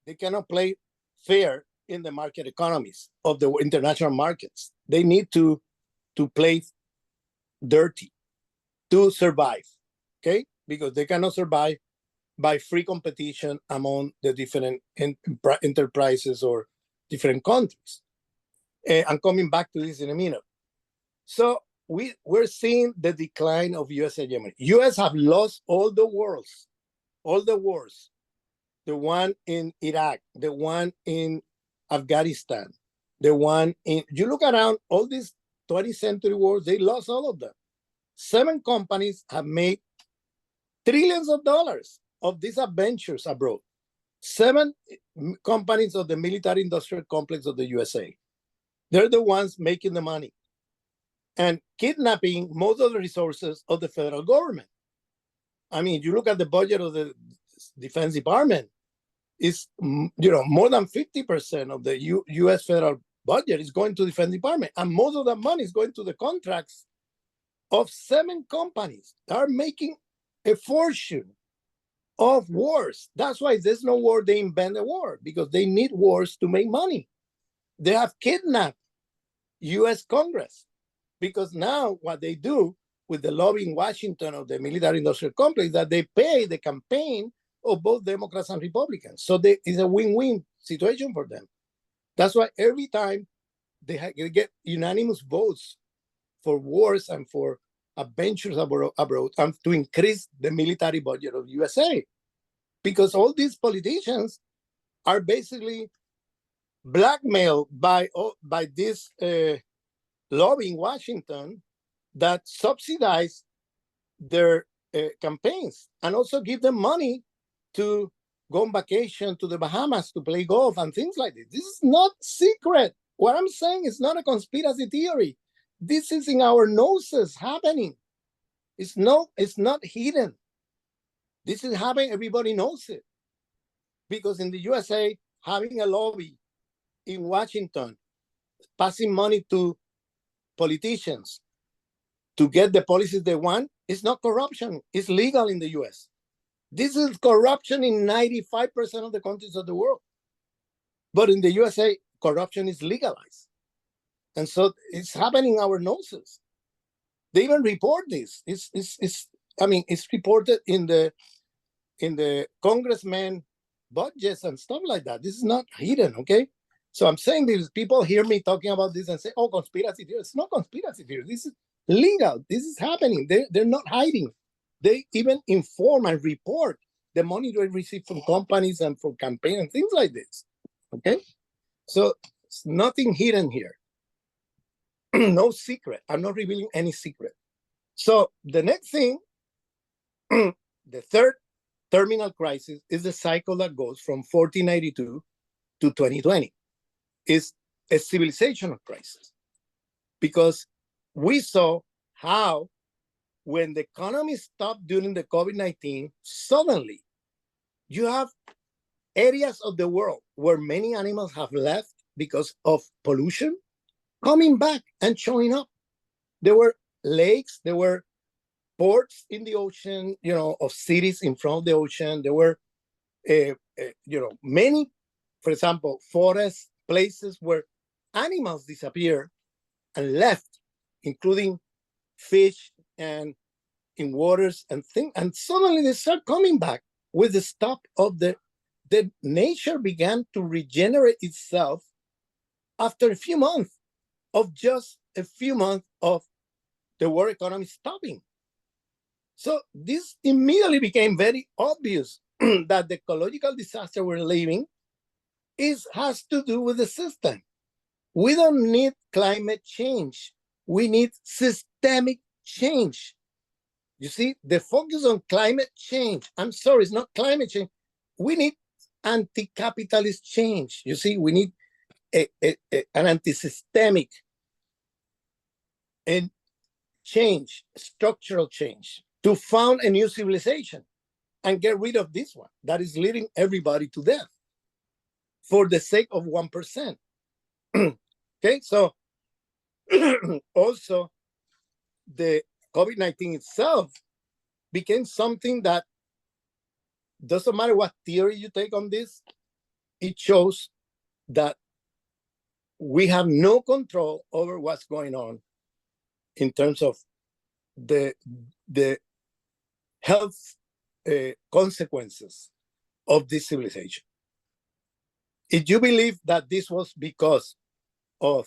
They cannot play fair in the market economies of the international markets. They need to play dirty to survive, okay? Because they cannot survive by free competition among the different enterprises or different countries. I'm coming back to this in a minute. So we're seeing the decline of US hegemony. US have lost all the wars, the one in Iraq, the one in Afghanistan, the one in, you look around, all these 20th century wars, they lost all of them. 7 companies have made trillions of dollars of these adventures abroad. 7 companies of the military industrial complex of the USA. They're the ones making the money and kidnapping most of the resources of the federal government. I mean, you look at the budget of the Defense Department, it's more than 50% of the U.S. federal budget is going to the Defense Department, and most of that money is going to the contracts of 7 companies that are making a fortune of wars. That's why there's no war. They invent a war because they need wars to make money. They have kidnapped U.S. Congress because now what they do with the lobby in Washington of the military-industrial complex that they pay the campaign of both Democrats and Republicans. So it's a win-win situation for them. That's why every time they get unanimous votes for wars and for adventures abroad and to increase the military budget of USA. Because all these politicians are basically blackmailed by this lobby in Washington that subsidize their campaigns and also give them money to go on vacation to the Bahamas to play golf and things like this. This is not secret. What I'm saying is not a conspiracy theory. This is in our noses happening. It's not hidden. This is happening. Everybody knows it. Because in the USA, having a lobby in Washington, passing money to politicians to get the policies they want, is not corruption. It's legal in the US. This is corruption in 95% of the countries of the world. But in the USA, corruption is legalized. And so it's happening in our noses. They even report this. It's reported in the congressman budgets and stuff like that. This is not hidden, okay? So I'm saying this, people hear me talking about this and say, oh, conspiracy theory. It's not conspiracy theory. This is legal. This is happening. They're not hiding. They even inform and report the money they receive from companies and from campaigns and things like this, okay? So it's nothing hidden here. No secret. I'm not revealing any secret. So the next thing, the third terminal crisis is the cycle that goes from 1492 to 2020. It's a civilizational crisis because we saw how when the economy stopped during the COVID-19, suddenly you have areas of the world where many animals have left because of pollution coming back and showing up. There were lakes, there were ports in the ocean, of cities in front of the ocean. There were, many, for example, forests, places where animals disappeared and left, including fish and in waters and things. And suddenly they start coming back with the stop of the nature began to regenerate itself after a few months of the world economy stopping. So this immediately became very obvious that the ecological disaster we're living has to do with the system. We don't need climate change. We need systemic change. You see, the focus on climate change, I'm sorry, it's not climate change. We need anti-capitalist change. You see, we need an anti-systemic and change, structural change, to found a new civilization and get rid of this one that is leading everybody to death for the sake of 1%. Okay, so also the COVID-19 itself became something that doesn't matter what theory you take on this, it shows that we have no control over what's going on in terms of the health consequences of this civilization. If you believe that this was because of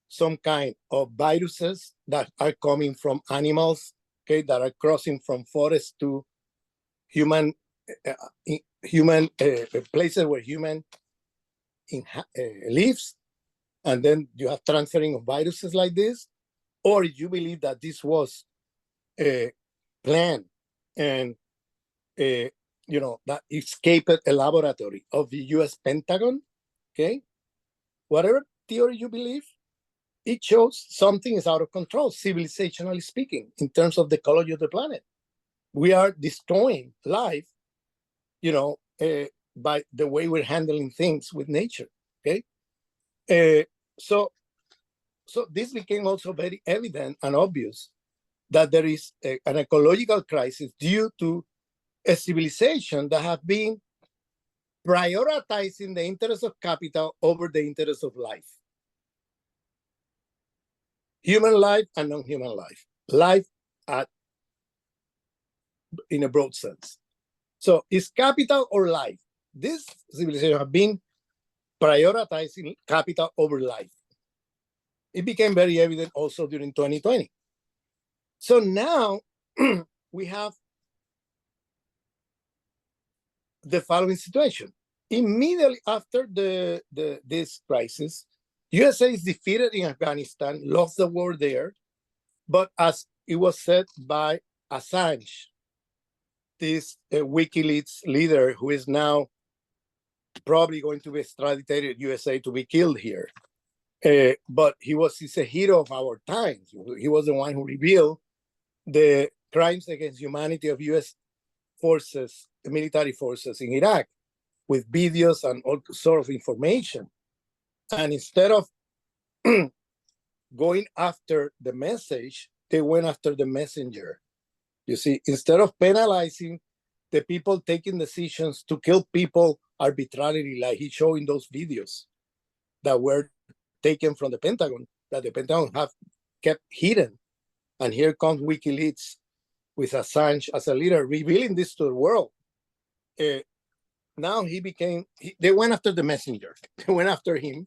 some kind of viruses that are coming from animals, okay, that are crossing from forest to human places where human lives, and then you have transferring of viruses like this, or if you believe that this was planned and that escaped a laboratory of the US Pentagon, okay, whatever theory you believe, it shows something is out of control, civilizationally speaking, in terms of the ecology of the planet. We are destroying life, by the way we're handling things with nature, okay? So this became also very evident and obvious that there is an ecological crisis due to a civilization that have been prioritizing the interest of capital over the interest of life. Human life and non-human life. Life at, in a broad sense. So is capital or life? This civilization have been prioritizing capital over life. It became very evident also during 2020. So now we have the following situation. Immediately after this crisis, USA is defeated in Afghanistan, lost the war there, but as it was said by Assange, this WikiLeaks leader who is now probably going to be extradited USA to be killed here. But he's a hero of our times. He was the one who revealed the crimes against humanity of US forces, the military forces in Iraq, with videos and all sort of information. And instead of going after the message, they went after the messenger. You see, instead of penalizing the people taking decisions to kill people arbitrarily, like he showed in those videos that were taken from the Pentagon, that the Pentagon have kept hidden. And here comes WikiLeaks with Assange as a leader, revealing this to the world. Now they went after the messenger. They went after him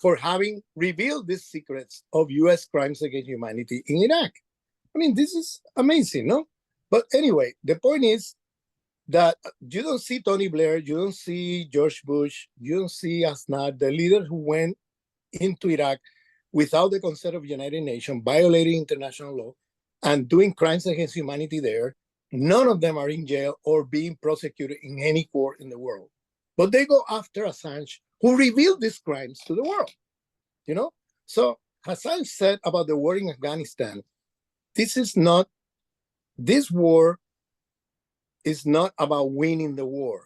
for having revealed these secrets of US crimes against humanity in Iraq. I mean, this is amazing, no? But anyway, the point is that you don't see Tony Blair, you don't see George Bush, you don't see Aznar, the leader who went into Iraq without the consent of the United Nations, violating international law, and doing crimes against humanity there. None of them are in jail or being prosecuted in any court in the world. But they go after Assange, who revealed these crimes to the world. You know? So Assange said about the war in Afghanistan, this war is not about winning the war.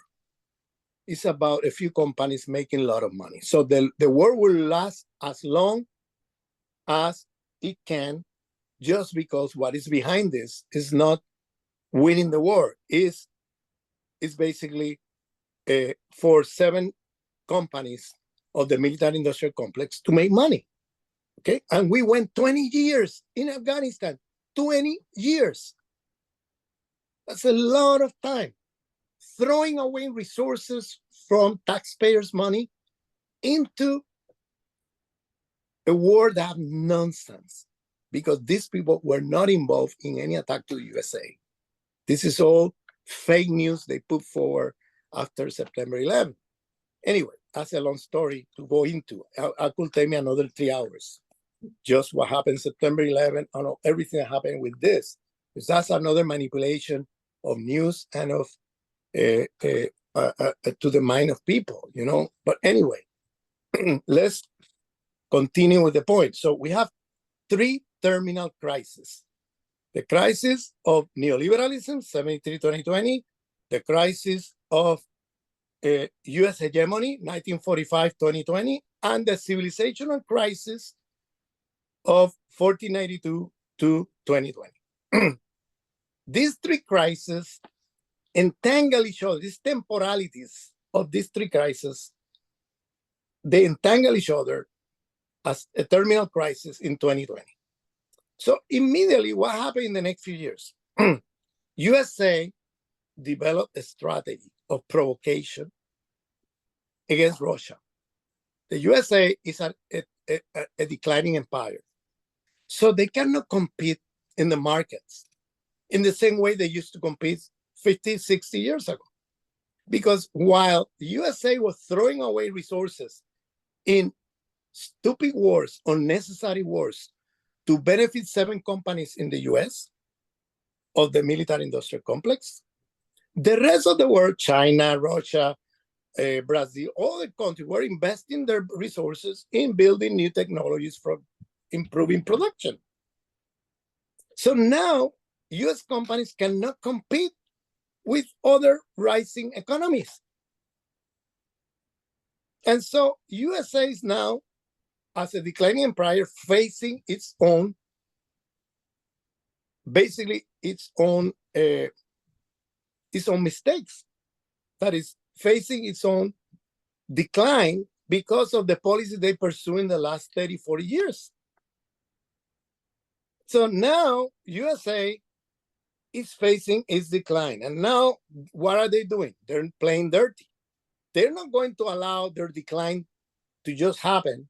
It's about a few companies making a lot of money. So the war will last as long as it can, just because what is behind this is not winning the war. It's basically for 7 companies of the military industrial complex to make money. Okay, and we went 20 years in Afghanistan. 20 years. That's a lot of time. Throwing away resources from taxpayers' money into a war that have nonsense, because these people were not involved in any attack to the USA. This is all fake news they put forward after September 11th. Anyway, that's a long story to go into. I could take me another 3 hours. Just what happened September 11th and everything that happened with this. Because that's another manipulation of news and of to the mind of people, you know. But anyway, let's continue with the point. So we have 3 terminal crises. The crisis of neoliberalism, 73-2020, the crisis of US hegemony, 1945-2020, and the civilizational crisis of 1492 to 2020. These 3 crises entangle each other. These temporalities of these 3 crises, they entangle each other as a terminal crisis in 2020. So immediately, what happened in the next few years? USA developed a strategy of provocation against Russia. The USA is a declining empire. So they cannot compete in the markets in the same way they used to compete 50, 60 years ago. Because while the USA was throwing away resources in stupid wars, unnecessary wars, to benefit 7 companies in the US of the military industrial complex, the rest of the world, China, Russia, Brazil, all the countries were investing their resources in building new technologies for improving production. So now US companies cannot compete with other rising economies. And so USA is now, as a declining empire, facing its own, basically its own mistakes. That is, facing its own decline because of the policy they pursue in the last 30, 40 years. So now USA is facing its decline. And now what are they doing? They're playing dirty. They're not going to allow their decline to just happen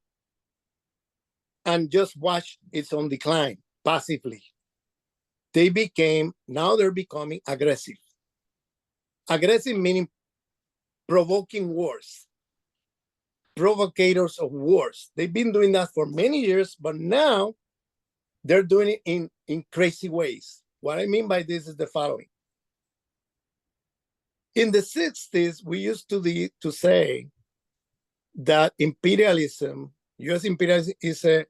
and just watch its own decline passively. Now they're becoming aggressive. Aggressive meaning provoking wars, provocators of wars. They've been doing that for many years, but now they're doing it in crazy ways. What I mean by this is the following. In the 60s, we used to say that imperialism, US imperialism is a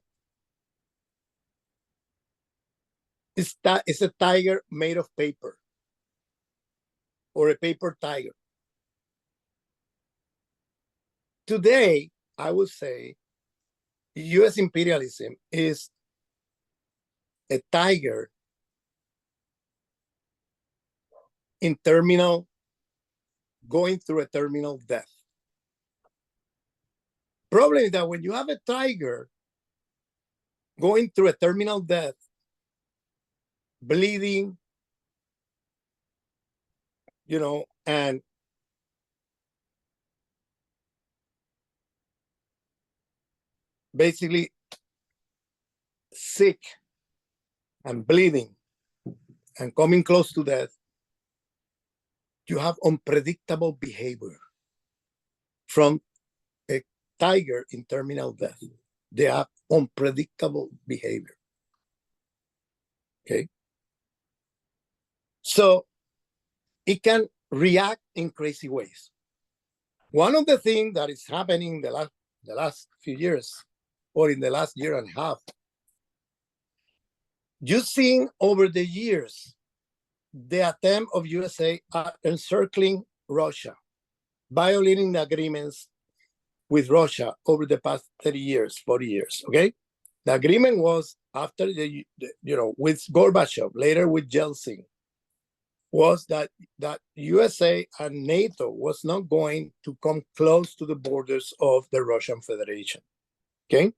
tiger made of paper, or a paper tiger. Today, I would say US imperialism is a tiger going through a terminal death. Problem is that when you have a tiger going through a terminal death, bleeding, and basically sick and bleeding and coming close to death, you have unpredictable behavior from a tiger in terminal death. They have unpredictable behavior. Okay. So it can react in crazy ways. One of the things that is happening the last few years, or in the last year and a half, you've seen over the years the attempt of USA at encircling Russia, violating the agreements with Russia over the past 30 years, 40 years, okay? The agreement was after with Gorbachev, later with Yeltsin, was that USA and NATO was not going to come close to the borders of the Russian Federation, okay?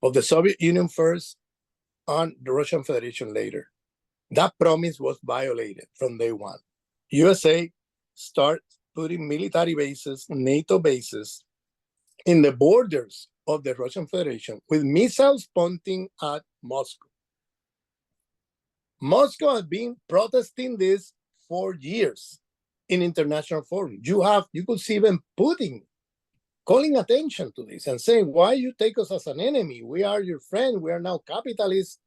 Of the Soviet Union first and the Russian Federation later. That promise was violated from day one. USA started putting military bases, NATO bases, in the borders of the Russian Federation with missiles pointing at Moscow. Moscow has been protesting this for years in international forums. You could see even Putin calling attention to this and saying, why you take us as an enemy? We are your friend. We are now capitalists.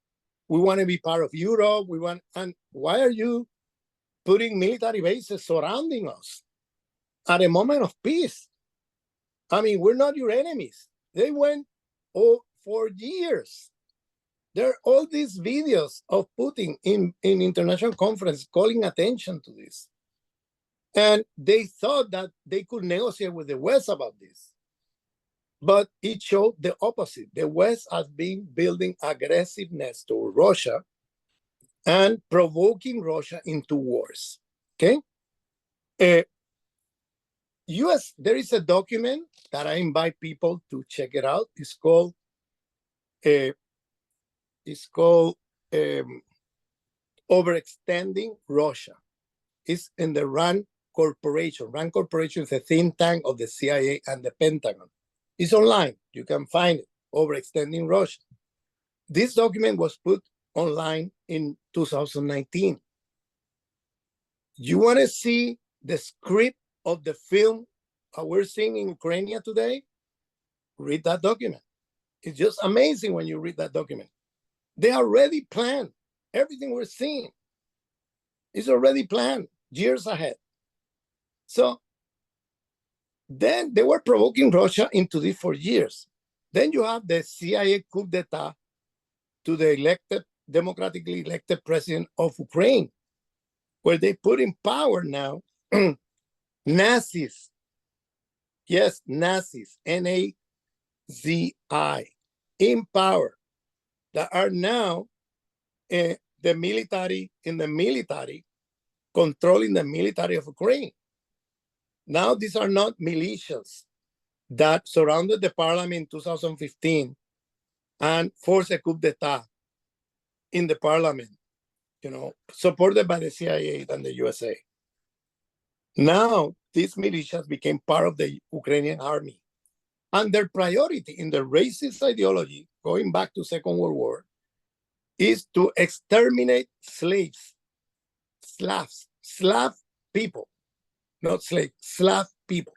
We want to be part of Europe. And why are you putting military bases surrounding us at a moment of peace? I mean, we're not your enemies. They went for years. There are all these videos of Putin in international conferences calling attention to this. And they thought that they could negotiate with the West about this. But it showed the opposite. The West has been building aggressiveness toward Russia and provoking Russia into wars. Okay? There is a document that I invite people to check it out. It's called Overextending Russia. It's in the RAND Corporation. RAND Corporation is a think tank of the CIA and the Pentagon. It's online. You can find it, Overextending Russia. This document was put online in 2019. You want to see the script of the film we're seeing in Ukraine today? Read that document. It's just amazing when you read that document. They already planned everything we're seeing. It's already planned years ahead. So then they were provoking Russia into this for years. Then you have the CIA coup d'etat to the democratically elected president of Ukraine, where they put in power now Nazis. Yes, Nazis, Nazi, in power, that are now in the military, controlling the military of Ukraine. Now, these are not militias that surrounded the parliament in 2015 and forced a coup d'etat in the parliament, supported by the CIA and the USA. Now, these militias became part of the Ukrainian army. And their priority in the racist ideology, going back to Second World War, is to exterminate slaves, Slav people, not slaves, Slav people.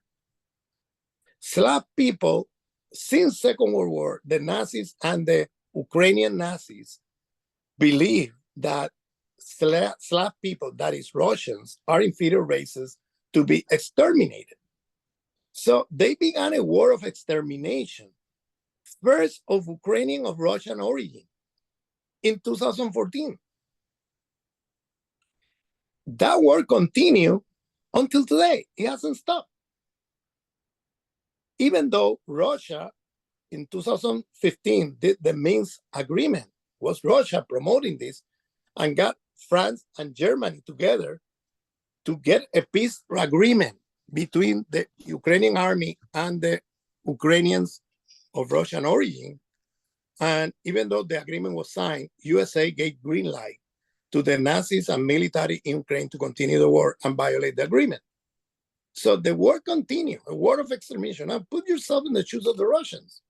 Slav people, since Second World War, the Nazis and the Ukrainian Nazis believe that Slav people, that is Russians, are inferior races to be exterminated. So they began a war of extermination, first of Ukrainian of Russian origin in 2014. That war continued until today. It hasn't stopped. Even though Russia in 2015 did the Minsk agreement, was Russia promoting this and got France and Germany together to get a peace agreement between the Ukrainian army and the Ukrainians of Russian origin. And even though the agreement was signed, USA gave green light to the Nazis and military in Ukraine to continue the war and violate the agreement. So the war continued, a war of extermination. Now put yourself in the shoes of the Russians.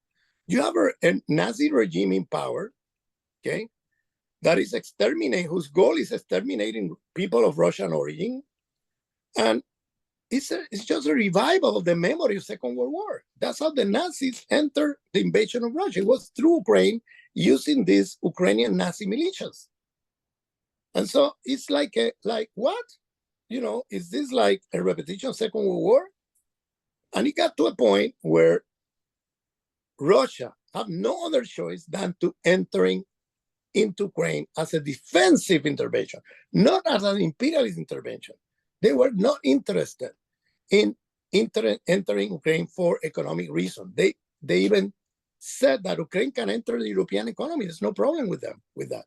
You have a Nazi regime in power, okay, that is whose goal is exterminating people of Russian origin. And it's just a revival of the memory of Second World War. That's how the Nazis entered the invasion of Russia. It was through Ukraine using these Ukrainian Nazi militias. And so it's like what? Is this like a repetition of Second World War? And it got to a point where Russia have no other choice than to entering into Ukraine as a defensive intervention, not as an imperialist intervention. They were not interested in entering Ukraine for economic reasons. They even said that Ukraine can enter the European economy. There's no problem with them with that.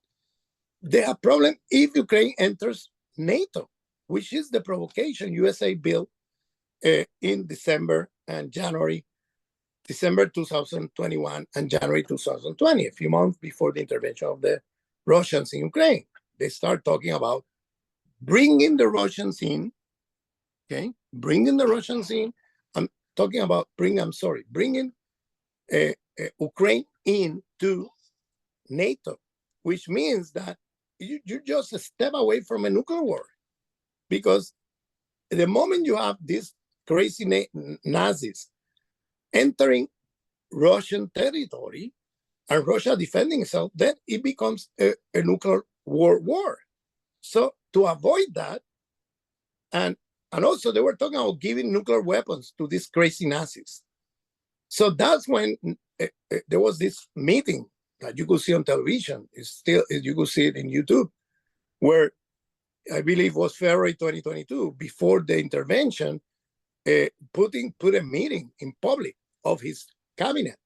They have problem if Ukraine enters NATO, which is the provocation USA built in December 2021 and January 2020, a few months before the intervention of the Russians in Ukraine. They start talking about bringing the Russians in, okay? Bringing the Russians in. I'm talking about bringing Ukraine into NATO, which means that you're just a step away from a nuclear war. Because the moment you have these crazy Nazis entering Russian territory and Russia defending itself, then it becomes a nuclear war. So to avoid that, and also they were talking about giving nuclear weapons to these crazy Nazis. So that's when there was this meeting that you could see on television. You could see it in YouTube, where I believe was February 2022, before the intervention, put a meeting in public of his cabinet,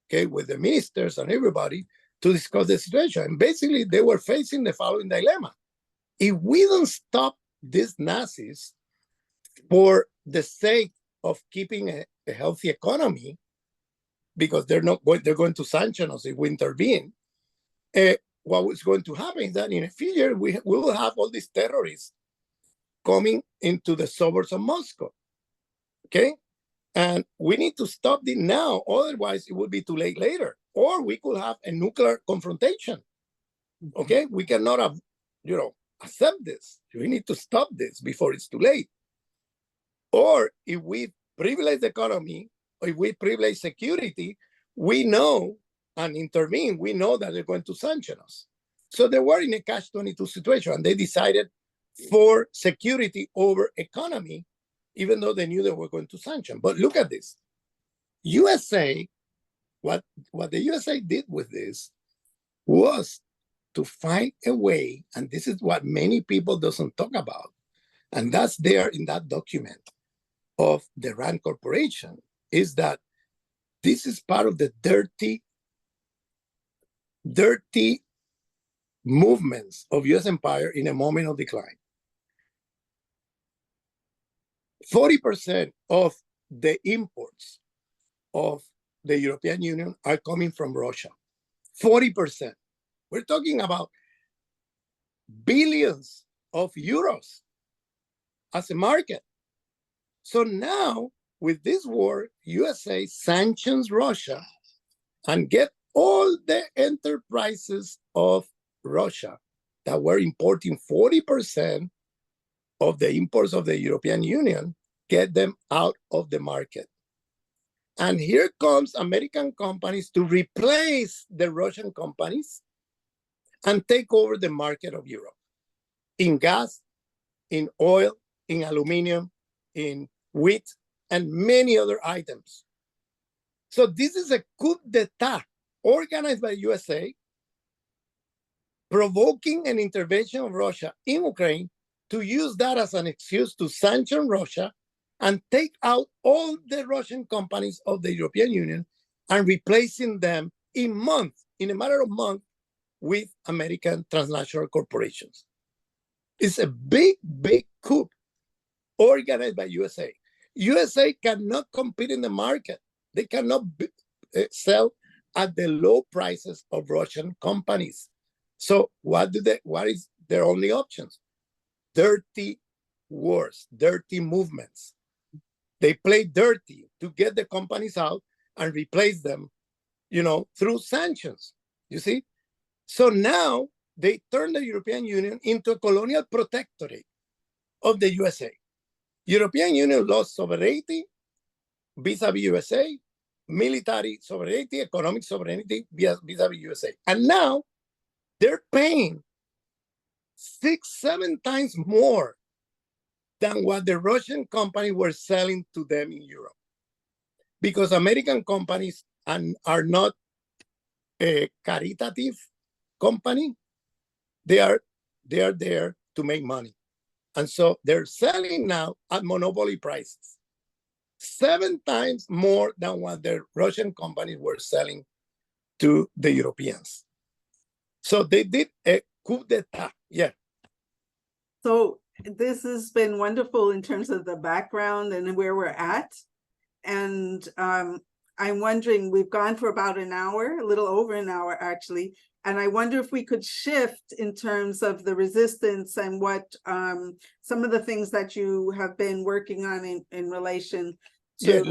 okay, with the ministers and everybody to discuss the situation. And basically, they were facing the following dilemma. If we don't stop these Nazis for the sake of keeping a healthy economy, because they're going to sanction us if we intervene, what is going to happen is that in a few years, we will have all these terrorists coming into the suburbs of Moscow, okay? And we need to stop it now, otherwise it will be too late later. Or we could have a nuclear confrontation, okay? We cannot have, accept this. We need to stop this before it's too late. Or if we privilege the economy, or if we privilege security, we know and intervene, we know that they're going to sanction us. So they were in a catch-22 situation, and they decided for security over economy, even though they knew they were going to sanction. But look at this. USA, what the USA did with this was to find a way, and this is what many people doesn't talk about, and that's there in that document of the RAND Corporation, is that this is part of the dirty movements of US empire in a moment of decline. 40% of the imports of the European Union are coming from Russia. 40%. We're talking about billions of euros as a market. So now, with this war, USA sanctions Russia and get all the enterprises of Russia that were importing 40% of the imports of the European Union, get them out of the market. And here comes American companies to replace the Russian companies and take over the market of Europe in gas, in oil, in aluminum, in wheat, and many other items. So this is a coup d'etat organized by USA, provoking an intervention of Russia in Ukraine to use that as an excuse to sanction Russia and take out all the Russian companies of the European Union and replacing them in a matter of months, with American transnational corporations. It's a big, big coup organized by USA. USA cannot compete in the market. They cannot sell at the low prices of Russian companies. So what is their only options? Dirty wars, dirty movements. They play dirty to get the companies out and replace them, through sanctions, you see? So now they turn the European Union into a colonial protectorate of the USA. European Union lost sovereignty vis-a-vis USA, military sovereignty, economic sovereignty vis-a-vis USA. And now they're paying 6-7 times more than what the Russian companies were selling to them in Europe. Because American companies are not a caritative company, they are there to make money. And so they're selling now at monopoly prices, 7 times more than what the Russian companies were selling to the Europeans. So they did a coup d'etat. Yeah. So this has been wonderful in terms of the background and where we're at. And I'm wondering, we've gone for about an hour, a little over an hour actually. And I wonder if we could shift in terms of the resistance and what some of the things that you have been working on in relation to.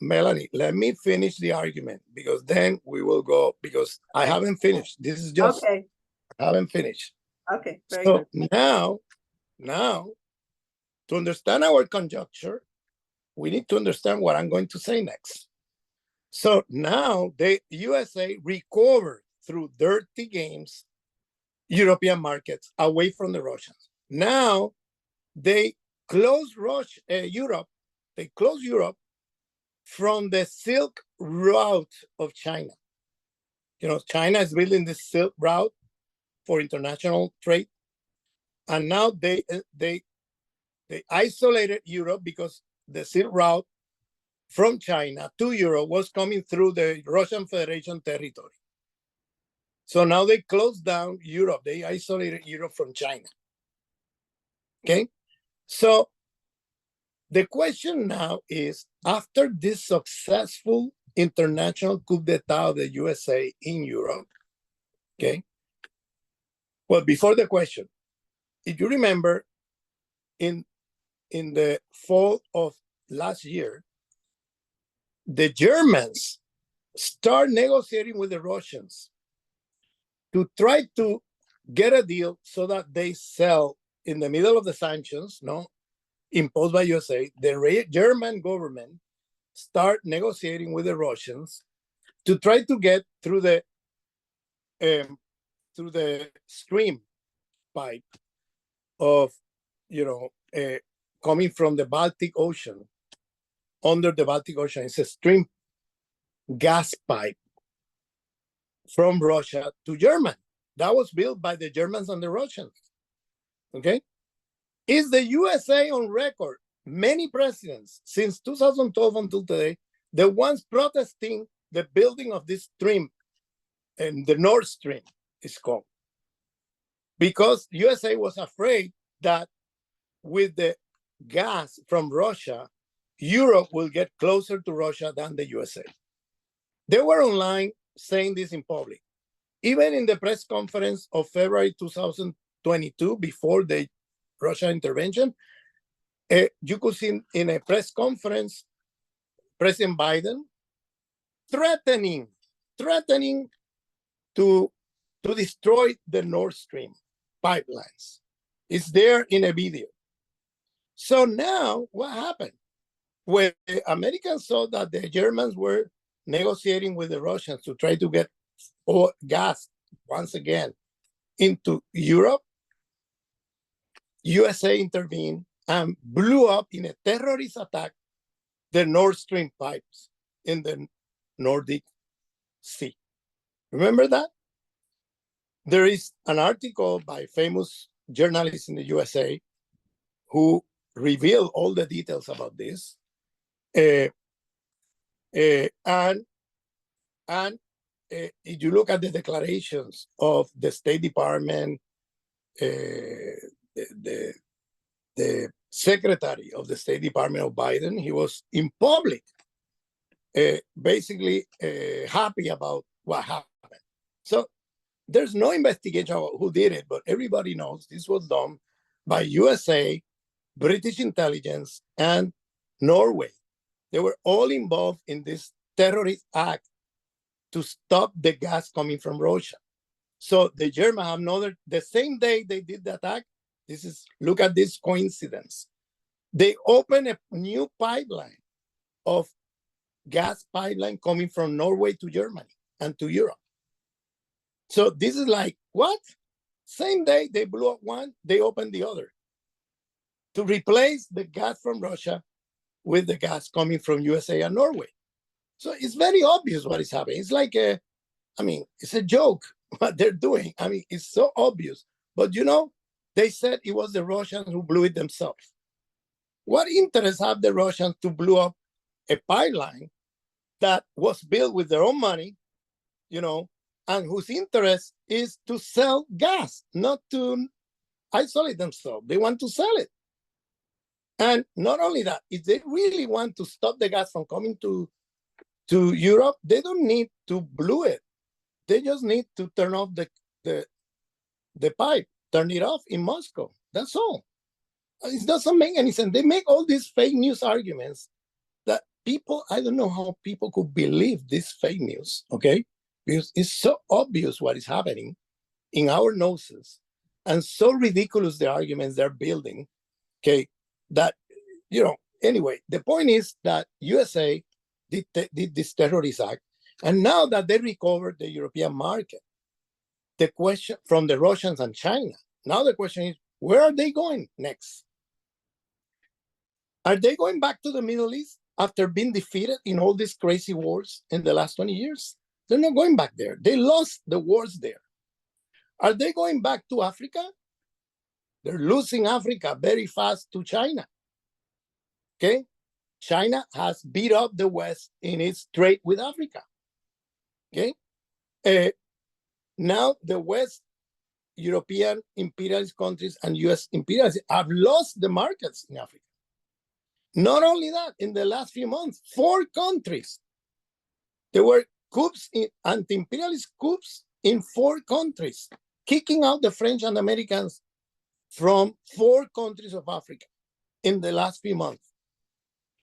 Melanie, let me finish the argument, because then we will go, because I haven't finished. This is just, okay. I haven't finished. Okay, very good. Now, to understand our conjecture, we need to understand what I'm going to say next. So now the USA recovered through dirty games European markets away from the Russians. Now they close Europe. They close Europe from the Silk Route of China. China is building the Silk Route for international trade, and now they isolated Europe because the Silk Route from China to Europe was coming through the Russian Federation territory. So now they closed down Europe. They isolated Europe from China. Okay? So the question now is, after this successful international coup d'etat of the USA in Europe, okay? Well, before the question, if you remember, in the fall of last year, the Germans start negotiating with the Russians to try to get a deal so that they sell in the middle of the sanctions, imposed by USA. The German government start negotiating with the Russians to try to get through the stream pipe of, coming from the Baltic Ocean. Under the Baltic Ocean, it's a stream gas pipe from Russia to Germany. That was built by the Germans and the Russians. Okay? Is the USA on record, many presidents since 2012 until today, the ones protesting the building of this stream, and the Nord Stream is called, because USA was afraid that with the gas from Russia, Europe will get closer to Russia than the USA. They were online saying this in public. Even in the press conference of February 2022, before the Russian intervention, you could see in a press conference, President Biden threatening to destroy the Nord Stream pipelines. It's there in a video. So now what happened? When the Americans saw that the Germans were negotiating with the Russians to try to get gas once again into Europe, USA intervened and blew up in a terrorist attack the Nord Stream pipes in the Nordic Sea. Remember that? There is an article by famous journalists in the USA who reveal all the details about this. And if you look at the declarations of the State Department, the secretary of the State Department of Biden, he was in public, basically happy about what happened. So there's no investigation about who did it, but everybody knows this was done by USA, British intelligence, and Norway. They were all involved in this terrorist act to stop the gas coming from Russia. So the Germans have another, the same day they did the attack, look at this coincidence. They opened a new pipeline of gas pipeline coming from Norway to Germany and to Europe. So this is like, what? Same day they blew up one, they opened the other to replace the gas from Russia with the gas coming from USA and Norway. So it's very obvious what is happening. It's like it's a joke what they're doing. I mean, it's so obvious. But they said it was the Russians who blew it themselves. What interest have the Russians to blow up a pipeline that was built with their own money, and whose interest is to sell gas, not to isolate themselves? They want to sell it. And not only that, if they really want to stop the gas from coming to Europe, they don't need to blow it. They just need to turn off the pipe, turn it off in Moscow. That's all. It doesn't make any sense. They make all these fake news arguments that people, I don't know how people could believe this fake news, okay? Because it's so obvious what is happening in our noses and so ridiculous the arguments they're building, okay, that, anyway, the point is that USA did this terrorist act, and now that they recovered the European market, the question from the Russians and China, now the question is, where are they going next? Are they going back to the Middle East after being defeated in all these crazy wars in the last 20 years? They're not going back there. They lost the wars there. Are they going back to Africa? They're losing Africa very fast to China. Okay? China has beat up the West in its trade with Africa. Okay? Now the West, European imperialist countries and US imperialists have lost the markets in Africa. Not only that, in the last few months, 4 countries, there were coups, anti-imperialist coups in 4 countries, kicking out the French and Americans from 4 countries of Africa in the last few months,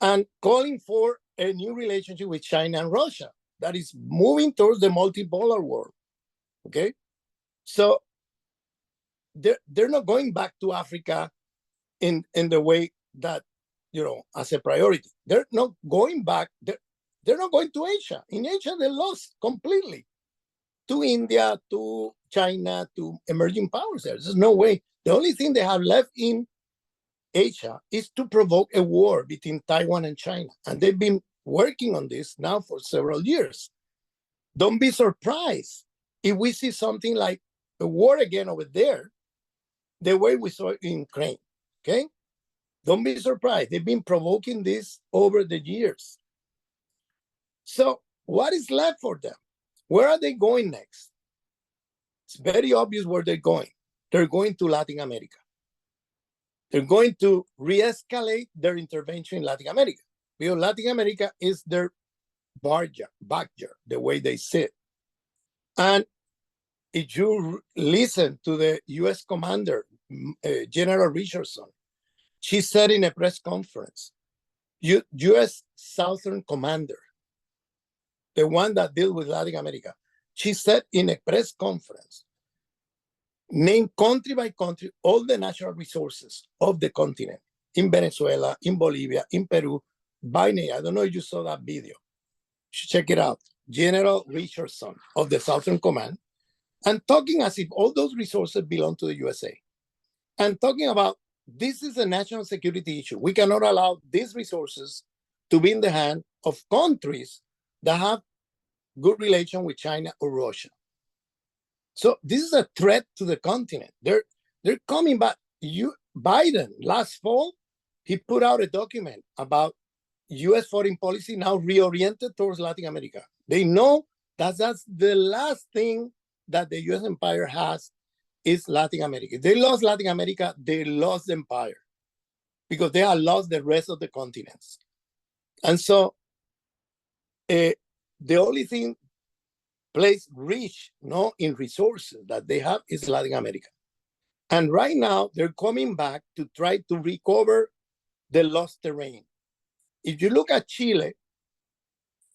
and calling for a new relationship with China and Russia that is moving towards the multipolar world, okay? So they're not going back to Africa in the way that, as a priority. They're not going back. They're not going to Asia. In Asia, they lost completely to India, to China, to emerging powers there. There's no way. The only thing they have left in Asia is to provoke a war between Taiwan and China. And they've been working on this now for several years. Don't be surprised if we see something like a war again over there, the way we saw it in Ukraine, okay? Don't be surprised. They've been provoking this over the years. So what is left for them? Where are they going next? It's very obvious where they're going. They're going to Latin America. They're going to re-escalate their intervention in Latin America, because Latin America is their backyard, the way they see it. And if you listen to the U.S. commander, General Richardson, she said in a press conference, U.S. Southern Commander, the one that deals with Latin America, she said in a press conference, name country by country all the natural resources of the continent, in Venezuela, in Bolivia, in Peru, by name. I don't know if you saw that video. You should check it out. General Richardson of the Southern Command, and talking as if all those resources belong to the USA. And talking about this is a national security issue. We cannot allow these resources to be in the hand of countries that have good relation with China or Russia. So this is a threat to the continent. They're coming back. Biden last fall, he put out a document about U.S. foreign policy now reoriented towards Latin America. They know that that's the last thing that the U.S. empire has is Latin America. If they lost Latin America, they lost the empire because they have lost the rest of the continents. And so the only thing place rich in resources that they have is Latin America. And right now, they're coming back to try to recover the lost terrain. If you look at Chile,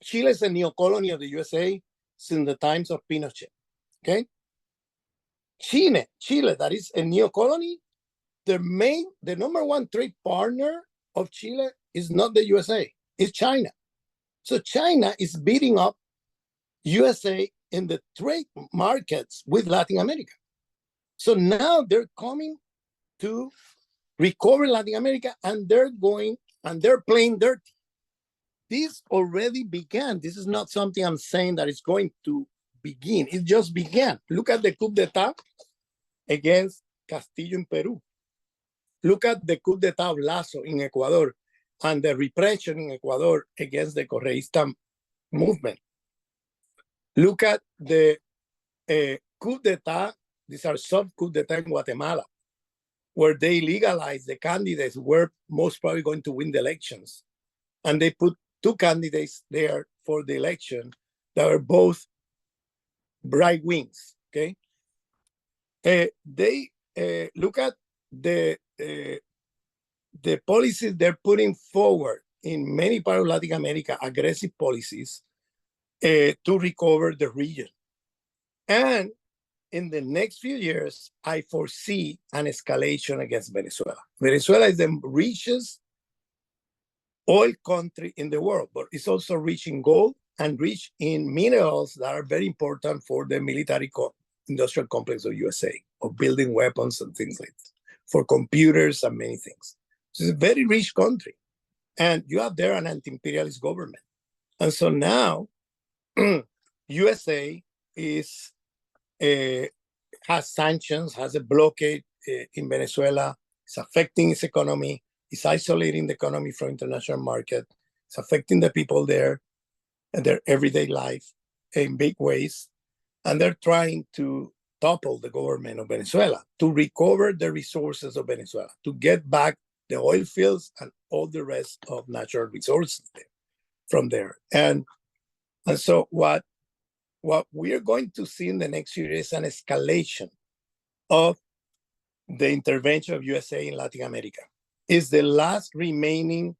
Chile is a neo-colony of the USA since the times of Pinochet, okay? Chile, that is a neo-colony, the number one trade partner of Chile is not the USA, it's China. So China is beating up USA in the trade markets with Latin America. So now they're coming to recover Latin America, and they're playing dirty. This already began. This is not something I'm saying that is going to begin. It just began. Look at the coup d'etat against Castillo in Peru. Look at the coup d'etat of Lasso in Ecuador and the repression in Ecuador against the Correísta movement. Look at the coup d'etat, these are sub-coup d'etat in Guatemala, where they legalized the candidates who were most probably going to win the elections. And they put two candidates there for the election that were both right wings, okay? They look at the policies they're putting forward in many parts of Latin America, aggressive policies to recover the region. And in the next few years, I foresee an escalation against Venezuela. Venezuela is the richest oil country in the world, but it's also rich in gold and rich in minerals that are very important for the military industrial complex of USA, of building weapons and things like that, for computers and many things. So it's a very rich country. And you have there an anti-imperialist government. And so now, USA has sanctions, has a blockade in Venezuela. It's affecting its economy. It's isolating the economy from international market. It's affecting the people there and their everyday life in big ways. And they're trying to topple the government of Venezuela to recover the resources of Venezuela, to get back the oil fields and all the rest of natural resources from there. And so what we are going to see in the next few years is an escalation of the intervention of USA in Latin America. It's the last remaining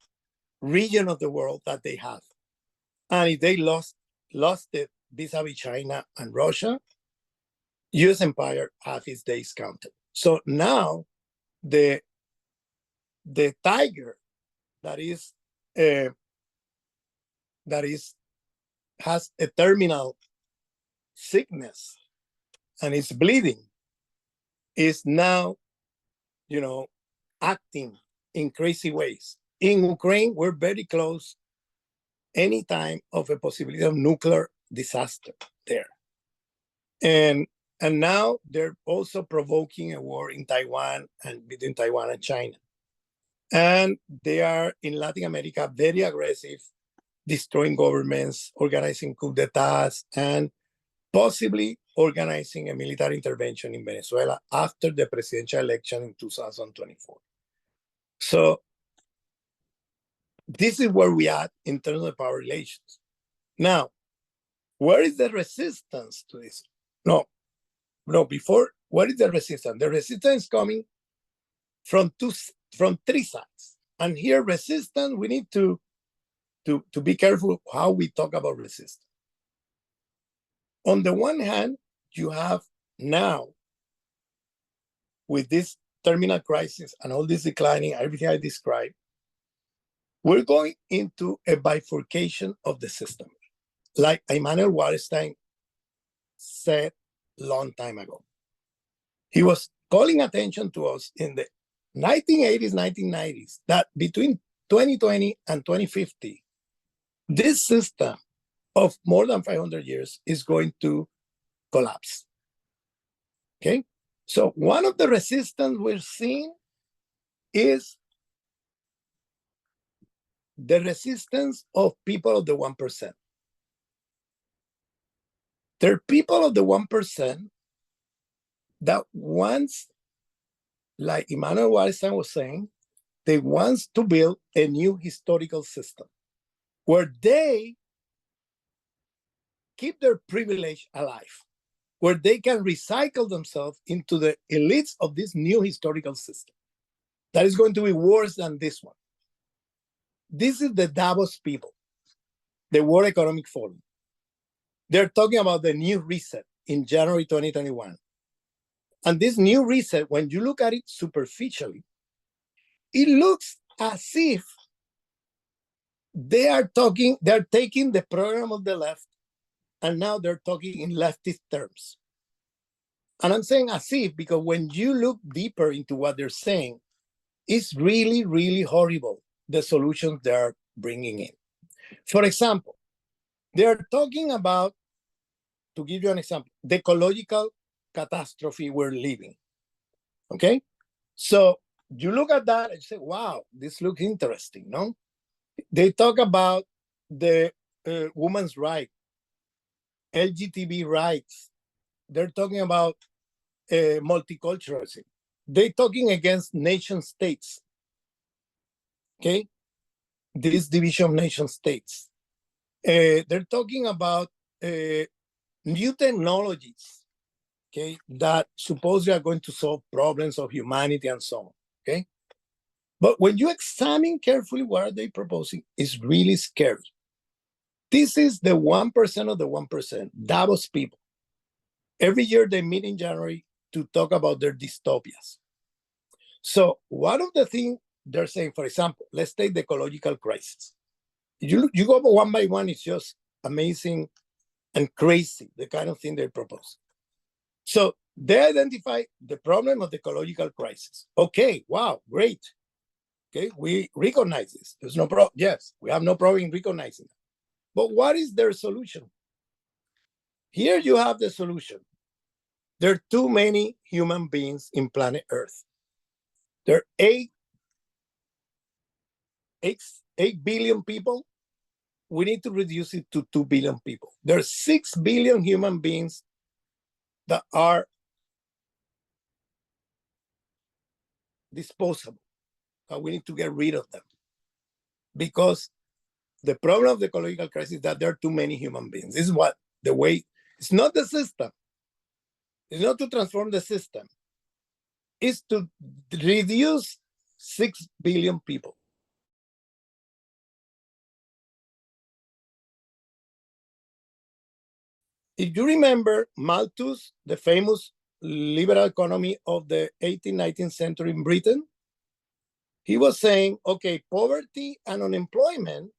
region of the world that they have. And if they lost it vis-a-vis China and Russia, US empire have its days counted. So now the tiger has a terminal sickness and is bleeding is now, acting in crazy ways. In Ukraine, we're very close any time of a possibility of nuclear disaster there. And now they're also provoking a war in Taiwan and between Taiwan and China. And they are in Latin America very aggressive, destroying governments, organizing coup d'etats, and possibly organizing a military intervention in Venezuela after the presidential election in 2024. So this is where we are in terms of power relations. Now, where is the resistance to this? No, no, before, what is the resistance? The resistance is coming from three sides. And here, resistance, we need to be careful how we talk about resistance. On the one hand, you have now, with this terminal crisis and all this declining, everything I described, we're going into a bifurcation of the system. Like Immanuel Wallerstein said a long time ago. He was calling attention to us in the 1980s, 1990s, that between 2020 and 2050, this system of more than 500 years is going to collapse. Okay? So one of the resistance we're seeing is the resistance of people of the 1%. There are people of the 1% that wants, like Immanuel Wallerstein was saying, they want to build a new historical system where they keep their privilege alive, where they can recycle themselves into the elites of this new historical system. That is going to be worse than this one. This is the Davos people, the World Economic Forum. They're talking about the new reset in January 2021. And this new reset, when you look at it superficially, it looks as if they're taking the program of the left, and now they're talking in leftist terms. And I'm saying as if, because when you look deeper into what they're saying, it's really, really horrible, the solutions they're bringing in. For example, they're talking about, to give you an example, the ecological catastrophe we're living. Okay? So you look at that and say, wow, this looks interesting, no? They talk about the women's rights, LGBT rights. They're talking about multiculturalism. They're talking against nation states. Okay? This division of nation states. They're talking about new technologies, okay, that supposedly are going to solve problems of humanity and so on, okay? But when you examine carefully what are they proposing, it's really scary. This is the 1% of the 1%, Davos people. Every year they meet in January to talk about their dystopias. So one of the things they're saying, for example, let's take the ecological crisis. You go one by one, it's just amazing and crazy, the kind of thing they propose. So they identify the problem of the ecological crisis. Okay, wow, great. Okay, we recognize this. There's no problem. Yes, we have no problem in recognizing it. But what is their solution? Here you have the solution. There are too many human beings in planet Earth. There are 8 billion people. We need to reduce it to 2 billion people. There are 6 billion human beings that are disposable. We need to get rid of them. Because the problem of the ecological crisis is that there are too many human beings. This is what the way, it's not the system. It's not to transform the system. It's to reduce 6 billion people. If you remember Malthus, the famous liberal economy of the 18th, 19th century in Britain, he was saying, okay, poverty and unemployment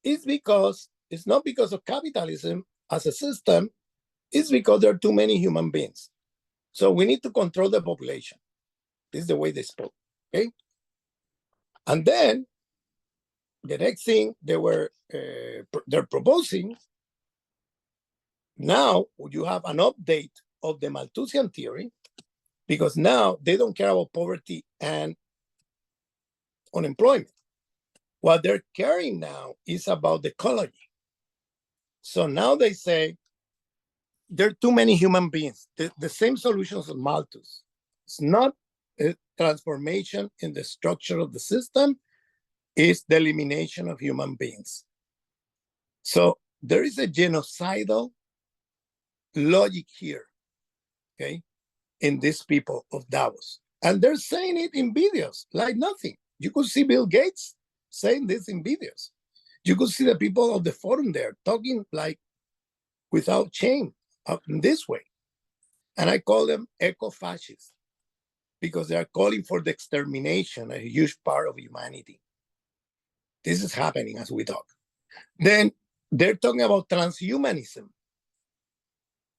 is because, it's not because of capitalism as a system, it's because there are too many human beings. So we need to control the population. This is the way they spoke, okay? And then the next thing they're proposing, now you have an update of the Malthusian theory, because now they don't care about poverty and unemployment. What they're caring now is about the ecology. So now they say there are too many human beings. The same solutions as Malthus. It's not a transformation in the structure of the system, it's the elimination of human beings. So there is a genocidal logic here. okay, in these people of Davos. And they're saying it in videos like nothing. You could see Bill Gates saying this in videos. You could see the people of the forum there talking like without shame in this way. And I call them eco-fascists because they are calling for the extermination of a huge part of humanity. This is happening as we talk. Then they're talking about transhumanism.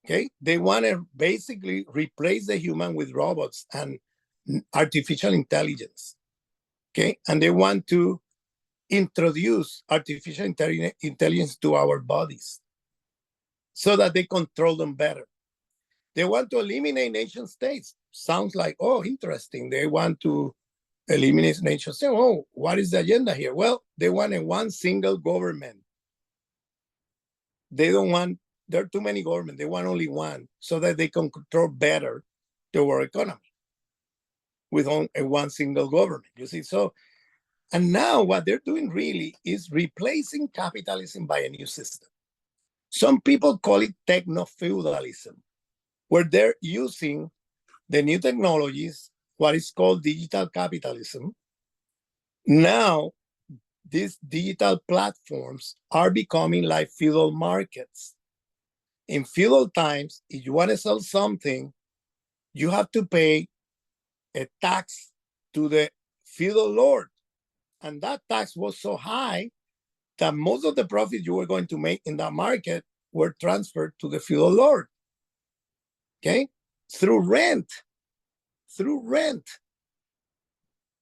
Okay, they want to basically replace the human with robots and artificial intelligence. Okay, and they want to introduce artificial intelligence to our bodies so that they control them better. They want to eliminate nation states. Sounds like, oh, interesting. They want to eliminate nation states. Oh, what is the agenda here? Well, they want a one single government. They don't want, there are too many governments. They want only one so that they can control better the world economy with a one single government. You see, so, and now what they're doing really is replacing capitalism by a new system. Some people call it techno-feudalism, where they're using the new technologies, what is called digital capitalism. Now, these digital platforms are becoming like feudal markets. In feudal times, if you want to sell something, you have to pay a tax to the feudal lord. And that tax was so high that most of the profit you were going to make in that market were transferred to the feudal lord. Okay? Through rent.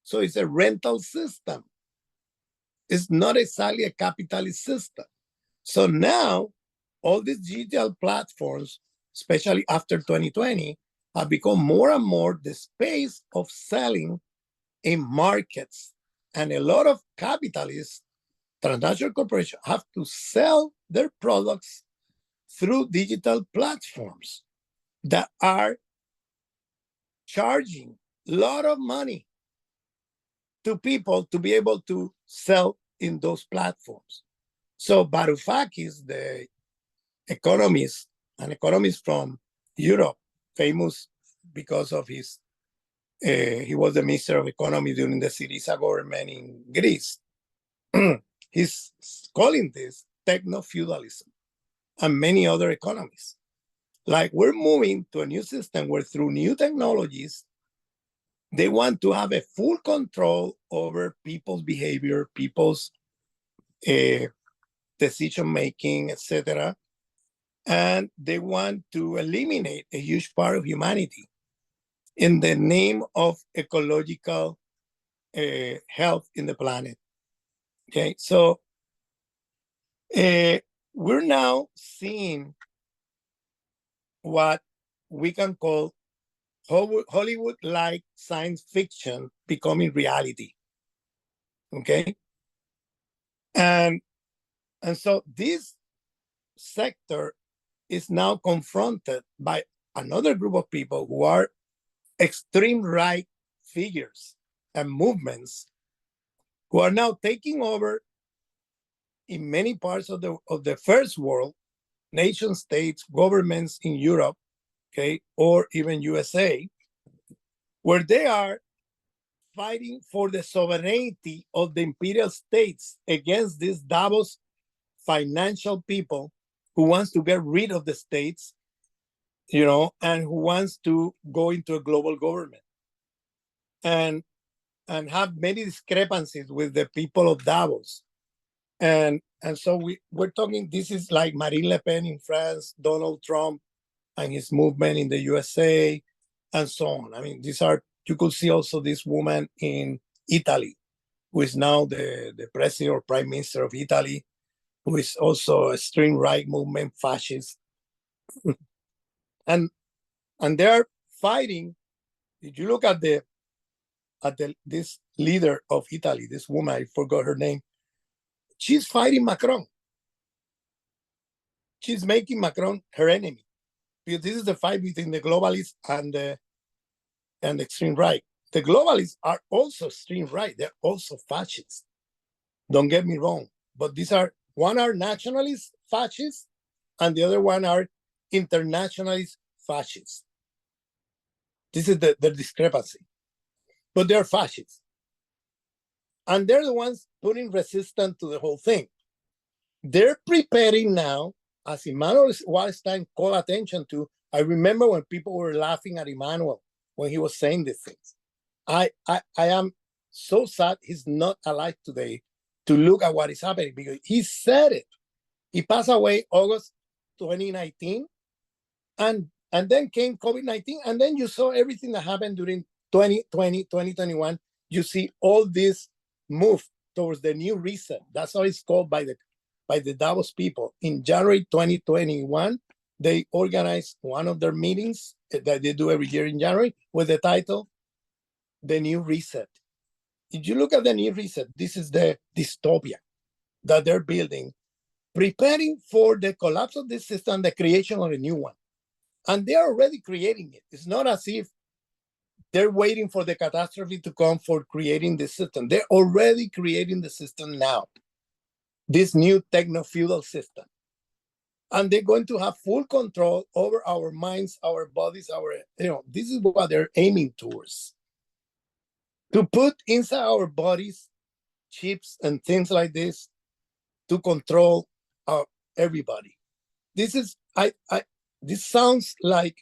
So it's a rental system. It's not exactly a capitalist system. So now, all these digital platforms, especially after 2020, have become more and more the space of selling in markets. And a lot of capitalists, transnational corporations, have to sell their products through digital platforms that are charging a lot of money to people to be able to sell in those platforms. So Varoufakis, the economist, an economist from Europe, famous because of his, he was the Minister of Economy during the Syriza government in Greece. He's calling this techno-feudalism, and many other economists. Like, we're moving to a new system where through new technologies, they want to have a full control over people's behavior, people's decision-making, etc. And they want to eliminate a huge part of humanity in the name of ecological health in the planet. Okay, so we're now seeing what we can call Hollywood-like science fiction becoming reality. Okay, and so this sector is now confronted by another group of people who are extreme right figures and movements who are now taking over in many parts of the first world, nation states, governments in Europe, okay, or even USA, where they are fighting for the sovereignty of the imperial states against these Davos financial people who wants to get rid of the states, you know, and who wants to go into a global government and have many discrepancies with the people of Davos. And so we're talking, this is like Marine Le Pen in France, Donald Trump and his movement in the USA, and so on. I mean, these are, you could see also this woman in Italy, who is now the president or prime minister of Italy, who is also a extreme right movement, fascist. and they're fighting. If you look at this leader of Italy, this woman, I forgot her name, she's fighting Macron. She's making Macron her enemy, because this is the fight between the globalists and the extreme right. The globalists are also extreme right. They're also fascists. Don't get me wrong, but these are, one are nationalist fascists and the other one are internationalist fascists. This is the discrepancy. But they're fascists. And they're the ones putting resistance to the whole thing. They're preparing now, as Immanuel Wallerstein called attention to. I remember when people were laughing at Immanuel when he was saying these things. I am so sad he's not alive today to look at what is happening, because he said it. He passed away August 2019, and then came COVID-19, and then you saw everything that happened during 2020, 2021. You see all this move towards the new reset. That's how it's called by the Davos people. In January 2021, they organized one of their meetings that they do every year in January with the title, The New Reset. If you look at the new reset, this is the dystopia that they're building, preparing for the collapse of this system, the creation of a new one. And they're already creating it. It's not as if they're waiting for the catastrophe to come for creating the system. They're already creating the system now, this new techno-feudal system. And they're going to have full control over our minds, our bodies, this is what they're aiming towards. To put inside our bodies chips and things like this to control everybody. This sounds like,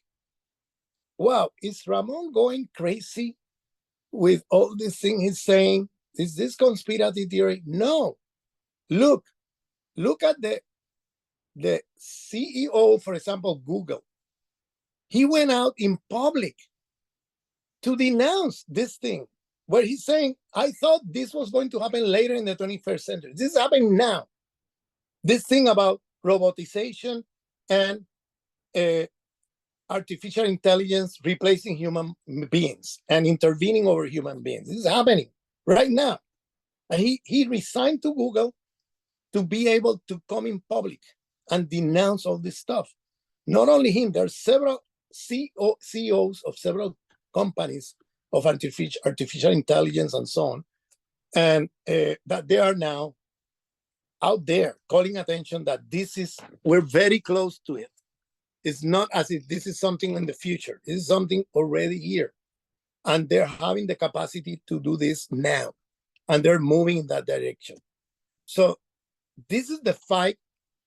wow, is Ramon going crazy with all these things he's saying? Is this conspiracy theory? No. Look at the CEO, for example, Google. He went out in public to denounce this thing, where he's saying, I thought this was going to happen later in the 21st century. This is happening now. This thing about robotization and artificial intelligence replacing human beings and intervening over human beings. This is happening right now. And he resigned to Google to be able to come in public and denounce all this stuff. Not only him, there are several CEOs of several companies of artificial intelligence and so on, and that they are now out there calling attention that we're very close to it. It's not as if this is something in the future. This is something already here. And they're having the capacity to do this now. And they're moving in that direction. So this is the fight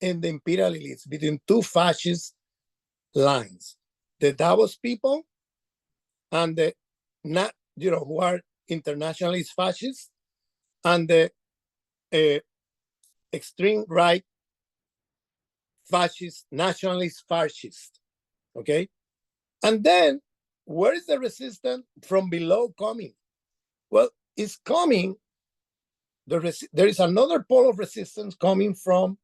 in the imperial elites between two fascist lines. The Davos people and the who are internationalist fascists, and the extreme right fascist, nationalist fascist. Okay? And then where is the resistance from below coming? Well, it's coming. There is another pole of resistance coming from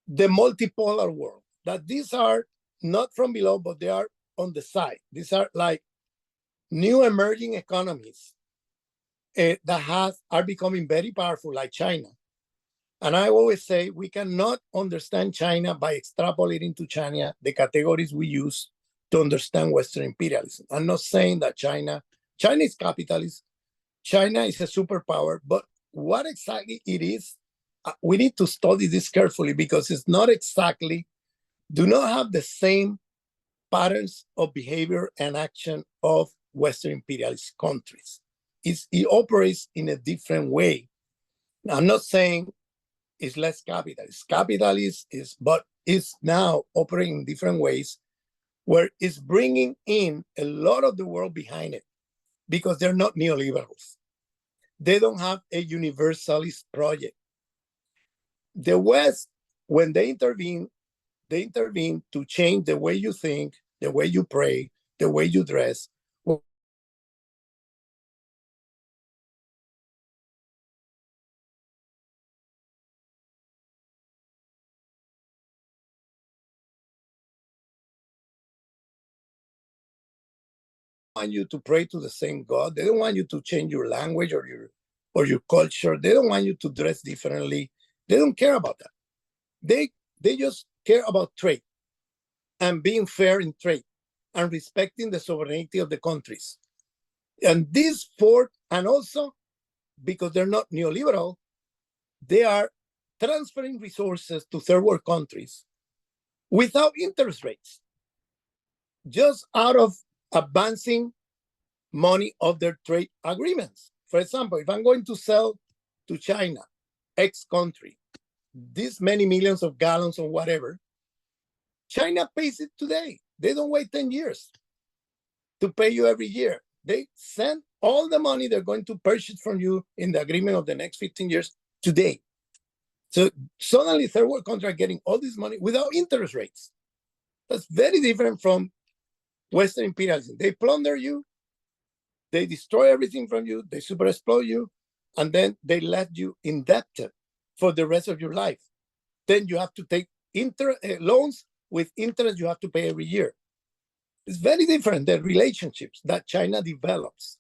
the multipolar world. That these are not from below, but they are on the side. These are like new emerging economies that are becoming very powerful, like China. And I always say we cannot understand China by extrapolating to China the categories we use to understand Western imperialism. I'm not saying that China is capitalist, China is a superpower, but what exactly it is, we need to study this carefully, because it's not exactly, do not have the same patterns of behavior and action of Western imperialist countries. It operates in a different way. I'm not saying it's less capitalist. Capitalist but it's now operating in different ways, where it's bringing in a lot of the world behind it, because they're not neoliberals. They don't have a universalist project. The West, when they intervene to change the way you think, the way you pray, the way you dress. Want you to pray to the same God. They don't want you to change your language or your culture. They don't want you to dress differently. They don't care about that. They just care about trade and being fair in trade and respecting the sovereignty of the countries. And and also because they're not neoliberal, they are transferring resources to third world countries without interest rates, just out of advancing money of their trade agreements. For example, if I'm going to sell to China, X country, this many millions of gallons or whatever, China pays it today. They don't wait 10 years to pay you every year. They send all the money they're going to purchase from you in the agreement of the next 15 years today. So suddenly third world countries are getting all this money without interest rates. That's very different from Western imperialism. They plunder you, they destroy everything from you, they super exploit you, and then they let you indebted for the rest of your life. Then you have to take loans with interest you have to pay every year. It's very different, the relationships that China develops.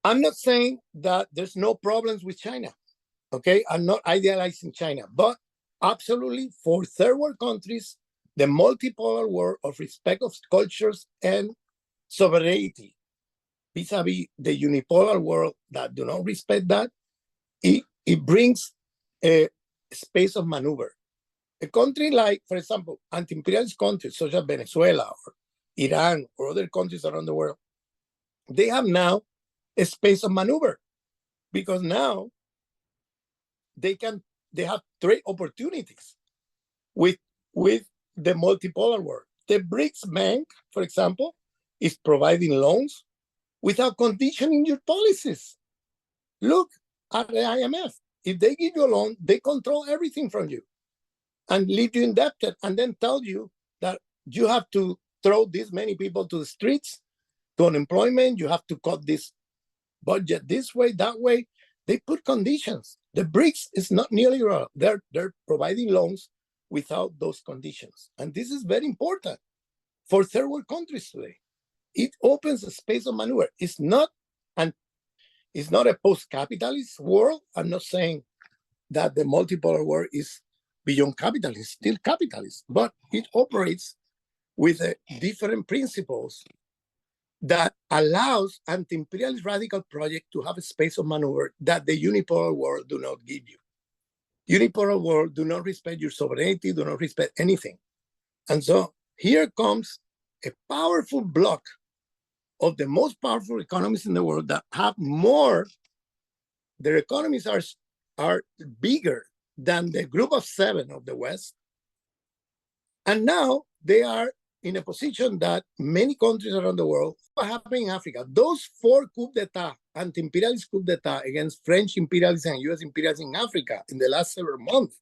I'm not saying that there's no problems with China, okay? I'm not idealizing China, but absolutely for third world countries, the multipolar world of respect of cultures and sovereignty vis-a-vis the unipolar world that do not respect that, it brings a space of maneuver. A country like, for example, anti-imperialist countries such as Venezuela or Iran or other countries around the world, they have now a space of maneuver because now they have trade opportunities with the multipolar world. The BRICS Bank, for example, is providing loans without conditioning your policies. Look at the IMF. If they give you a loan, they control everything from you and leave you indebted and then tell you that you have to throw this many people to the streets, to unemployment, you have to cut this budget this way, that way. They put conditions. The BRICS is not neoliberal. They're providing loans without those conditions. And this is very important for third world countries today. It opens a space of maneuver. It's not a post-capitalist world. I'm not saying that the multipolar world is beyond capitalism, it's still capitalist, but it operates with different principles that allows anti-imperialist radical project to have a space of maneuver that the unipolar world do not give you. Unipolar world do not respect your sovereignty, do not respect anything. And so here comes a powerful block of the most powerful economies in the world that have more, their economies are bigger than the group of 7 of the West. And now they are in a position that many countries around the world, what happened in Africa, those 4 coups d'etat, anti-imperialist coups d'etat against French imperialism and US imperialism in Africa in the last several months,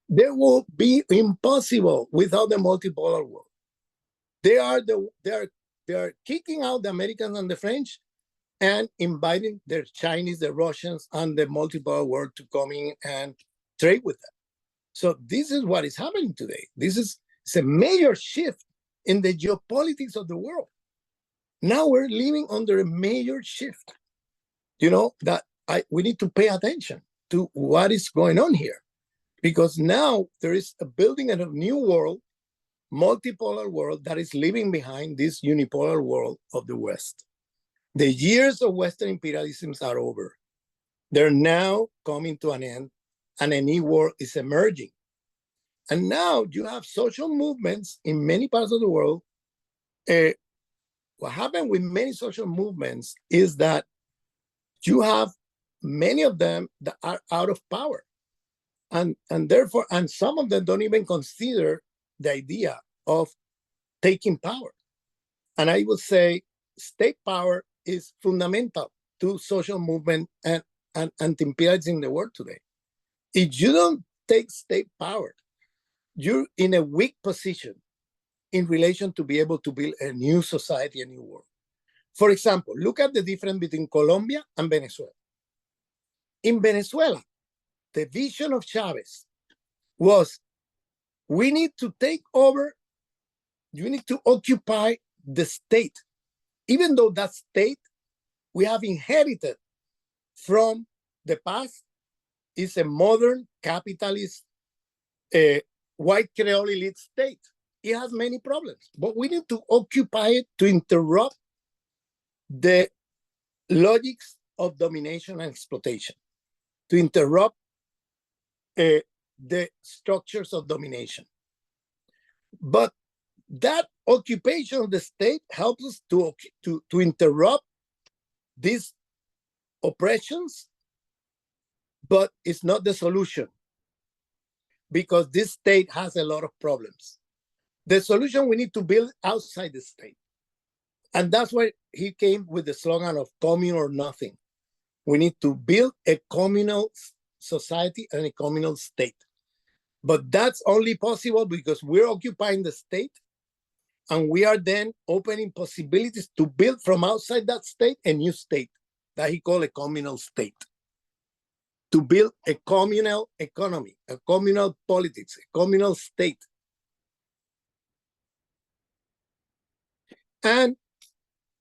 they will be impossible without the multipolar world. They are kicking out the Americans and the French and inviting the Chinese, the Russians, and the multipolar world to come in and trade with them. So this is what is happening today. It's a major shift in the geopolitics of the world. Now we're living under a major shift. You know, that we need to pay attention to what is going on here, because now there is a building of a new world, multipolar world that is leaving behind this unipolar world of the West. The years of Western imperialisms are over. They're now coming to an end, and a new world is emerging. And now you have social movements in many parts of the world. What happened with many social movements is that you have many of them that are out of power. And therefore, and some of them don't even consider the idea of taking power. And I would say state power is fundamental to social movement and anti-imperialism in the world today. If you don't take state power, you're in a weak position in relation to be able to build a new society, a new world. For example, look at the difference between Colombia and Venezuela. In Venezuela, the vision of Chavez was, we need to take over, you need to occupy the state, even though that state we have inherited from the past is a modern capitalist white Creole elite state. It has many problems, but we need to occupy it to interrupt the logics of domination and exploitation, to interrupt the structures of domination. But that occupation of the state helps us to interrupt these oppressions, but it's not the solution, because this state has a lot of problems. The solution we need to build outside the state. And that's why he came with the slogan of commune or nothing. We need to build a communal society and a communal state. But that's only possible because we're occupying the state, and we are then opening possibilities to build from outside that state a new state that he called a communal state. To build a communal economy, a communal politics, a communal state. And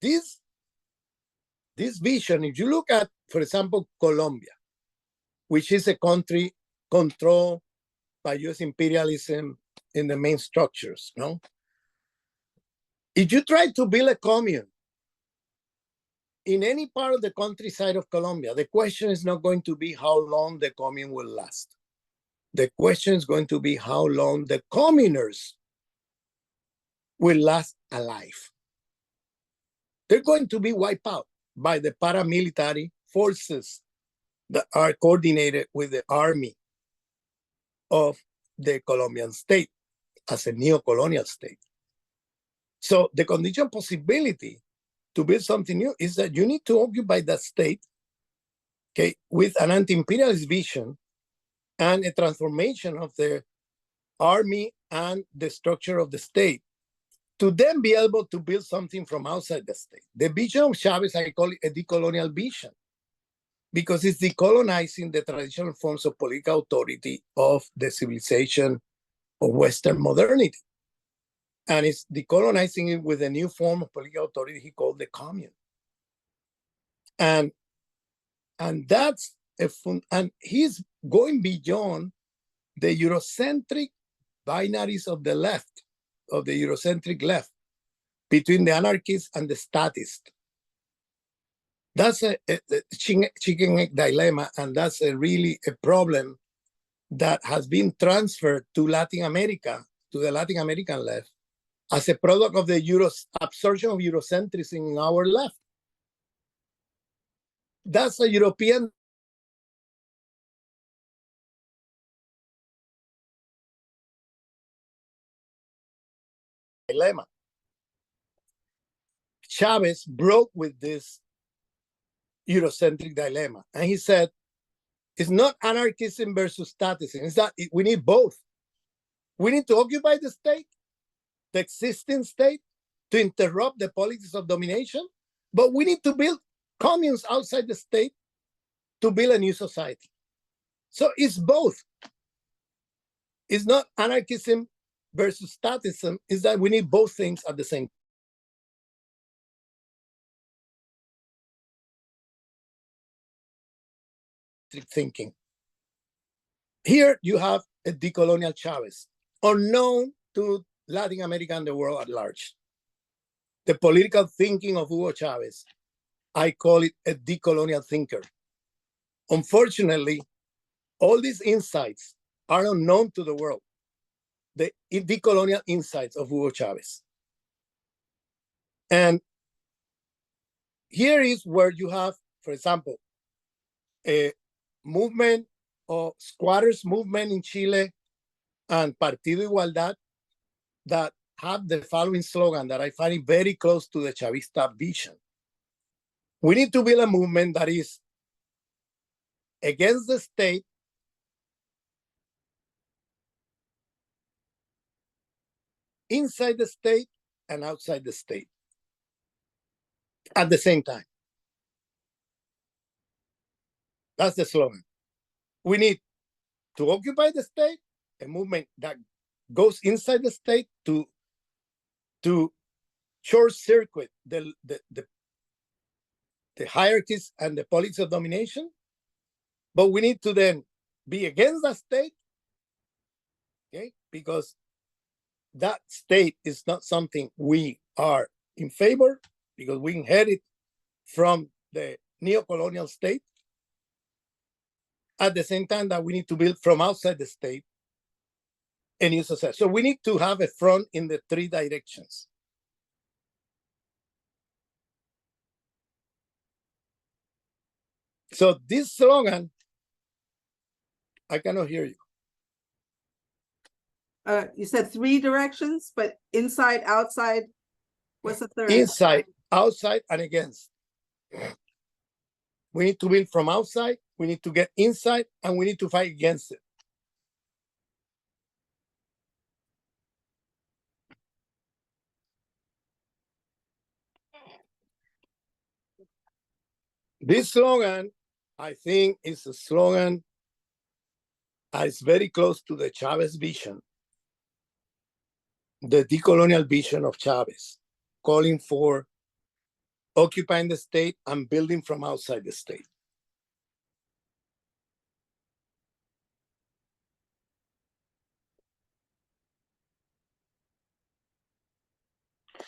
this vision, if you look at, for example, Colombia, which is a country controlled by US imperialism in the main structures, no? If you try to build a commune in any part of the countryside of Colombia, the question is not going to be how long the commune will last. The question is going to be how long the communers will last alive. They're going to be wiped out by the paramilitary forces that are coordinated with the army of the Colombian state as a neo-colonial state. So the condition possibility to build something new is that you need to occupy that state, okay, with an anti-imperialist vision and a transformation of the army and the structure of the state, to then be able to build something from outside the state. The vision of Chavez, I call it a decolonial vision, because it's decolonizing the traditional forms of political authority of the civilization of Western modernity. And it's decolonizing it with a new form of political authority he called the commune. And that's and he's going beyond the Eurocentric binaries of the left, of the Eurocentric left, between the anarchists and the statists. That's a chicken egg dilemma, and that's really a problem that has been transferred to Latin America, to the Latin American left, as a product of the absorption of Eurocentrism in our left. That's a European dilemma. Chavez broke with this Eurocentric dilemma, and he said, it's not anarchism versus statism. It's that we need both. We need to occupy the state, the existing state, to interrupt the politics of domination, but we need to build communes outside the state to build a new society. So it's both. It's not anarchism versus statism, it's that we need both things at the same time. Thinking. Here you have a decolonial Chavez, unknown to Latin America and the world at large. The political thinking of Hugo Chavez, I call it a decolonial thinker. Unfortunately, all these insights are unknown to the world, the decolonial insights of Hugo Chavez. And here is where you have, for example, a movement or squatters movement in Chile and Partido Igualdad that have the following slogan that I find it very close to the Chavista vision. We need to build a movement that is against the state, inside the state and outside the state at the same time. That's the slogan. We need to occupy the state, a movement that goes inside the state to short circuit the hierarchies and the politics of domination, but we need to then be against that state, okay? Because that state is not something we are in favor, because we inherit from the neo-colonial state. At the same time that we need to build from outside the state a new society. So we need to have a front in the three directions. So this slogan, I cannot hear you. You said three directions, but inside, outside, what's the third? Inside, outside, and against. We need to build from outside, we need to get inside, and we need to fight against it. This slogan, I think, is a slogan that is very close to the Chavez vision, the decolonial vision of Chavez, calling for occupying the state and building from outside the state.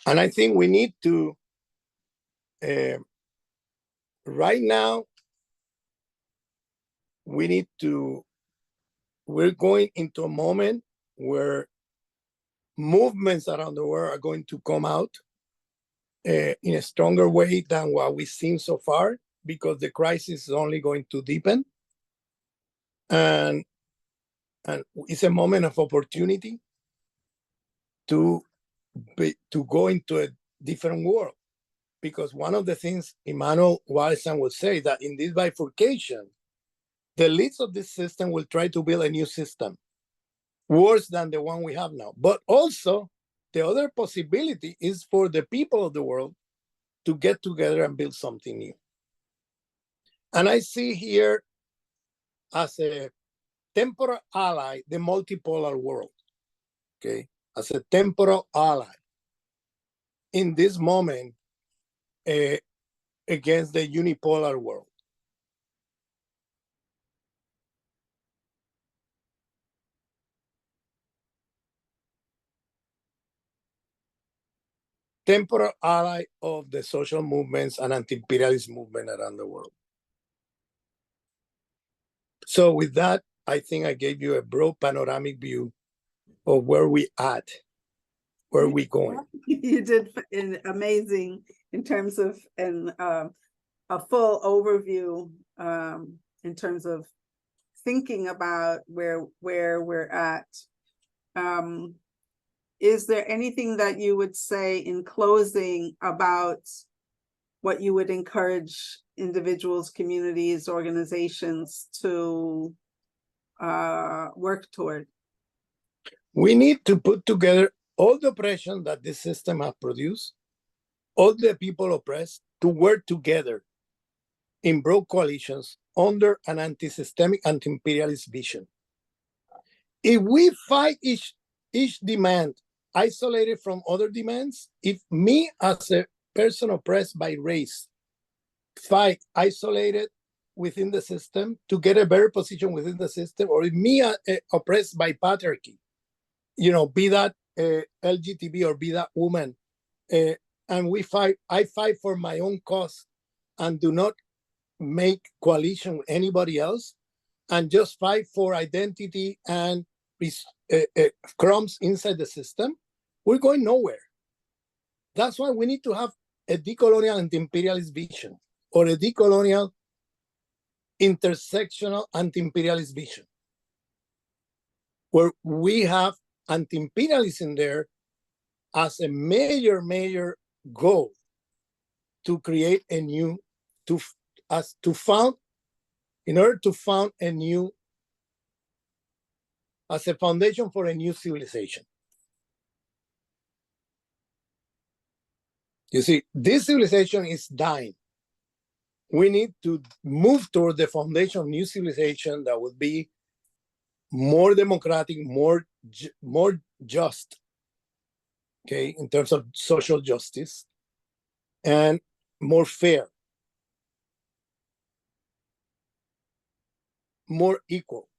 And I think we need to, right now, we're going into a moment where movements around the world are going to come out in a stronger way than what we've seen so far, because the crisis is only going to deepen. And it's a moment of opportunity to go into a different world. Because one of the things Immanuel Wallerstein would say, that in this bifurcation, the elites of this system will try to build a new system, worse than the one we have now. But also, the other possibility is for the people of the world to get together and build something new. And I see here as a temporal ally the multipolar world, okay? As a temporal ally in this moment against the unipolar world. Temporal ally of the social movements and anti-imperialist movement around the world. So with that, I think I gave you a broad panoramic view of where we at, where we going. You did amazing in terms of a full overview in terms of thinking about where we're at. Is there anything that you would say in closing about what you would encourage individuals, communities, organizations to work toward? We need to put together all the oppression that this system has produced, all the people oppressed, to work together in broad coalitions under an anti-systemic, anti-imperialist vision. If we fight each demand isolated from other demands, if me as a person oppressed by race fight isolated within the system to get a better position within the system, or if me oppressed by patriarchy, be that LGTB or be that woman, and I fight for my own cause and do not make coalition with anybody else, and just fight for identity and crumbs inside the system, we're going nowhere. That's why we need to have a decolonial anti-imperialist vision, or a decolonial intersectional anti-imperialist vision, where we have anti-imperialism there as a major goal to create a new, in order to found a new, as a foundation for a new civilization. You see, this civilization is dying. We need to move toward the foundation of new civilization that would be more democratic, more just, okay, in terms of social justice, and more fair, more equal.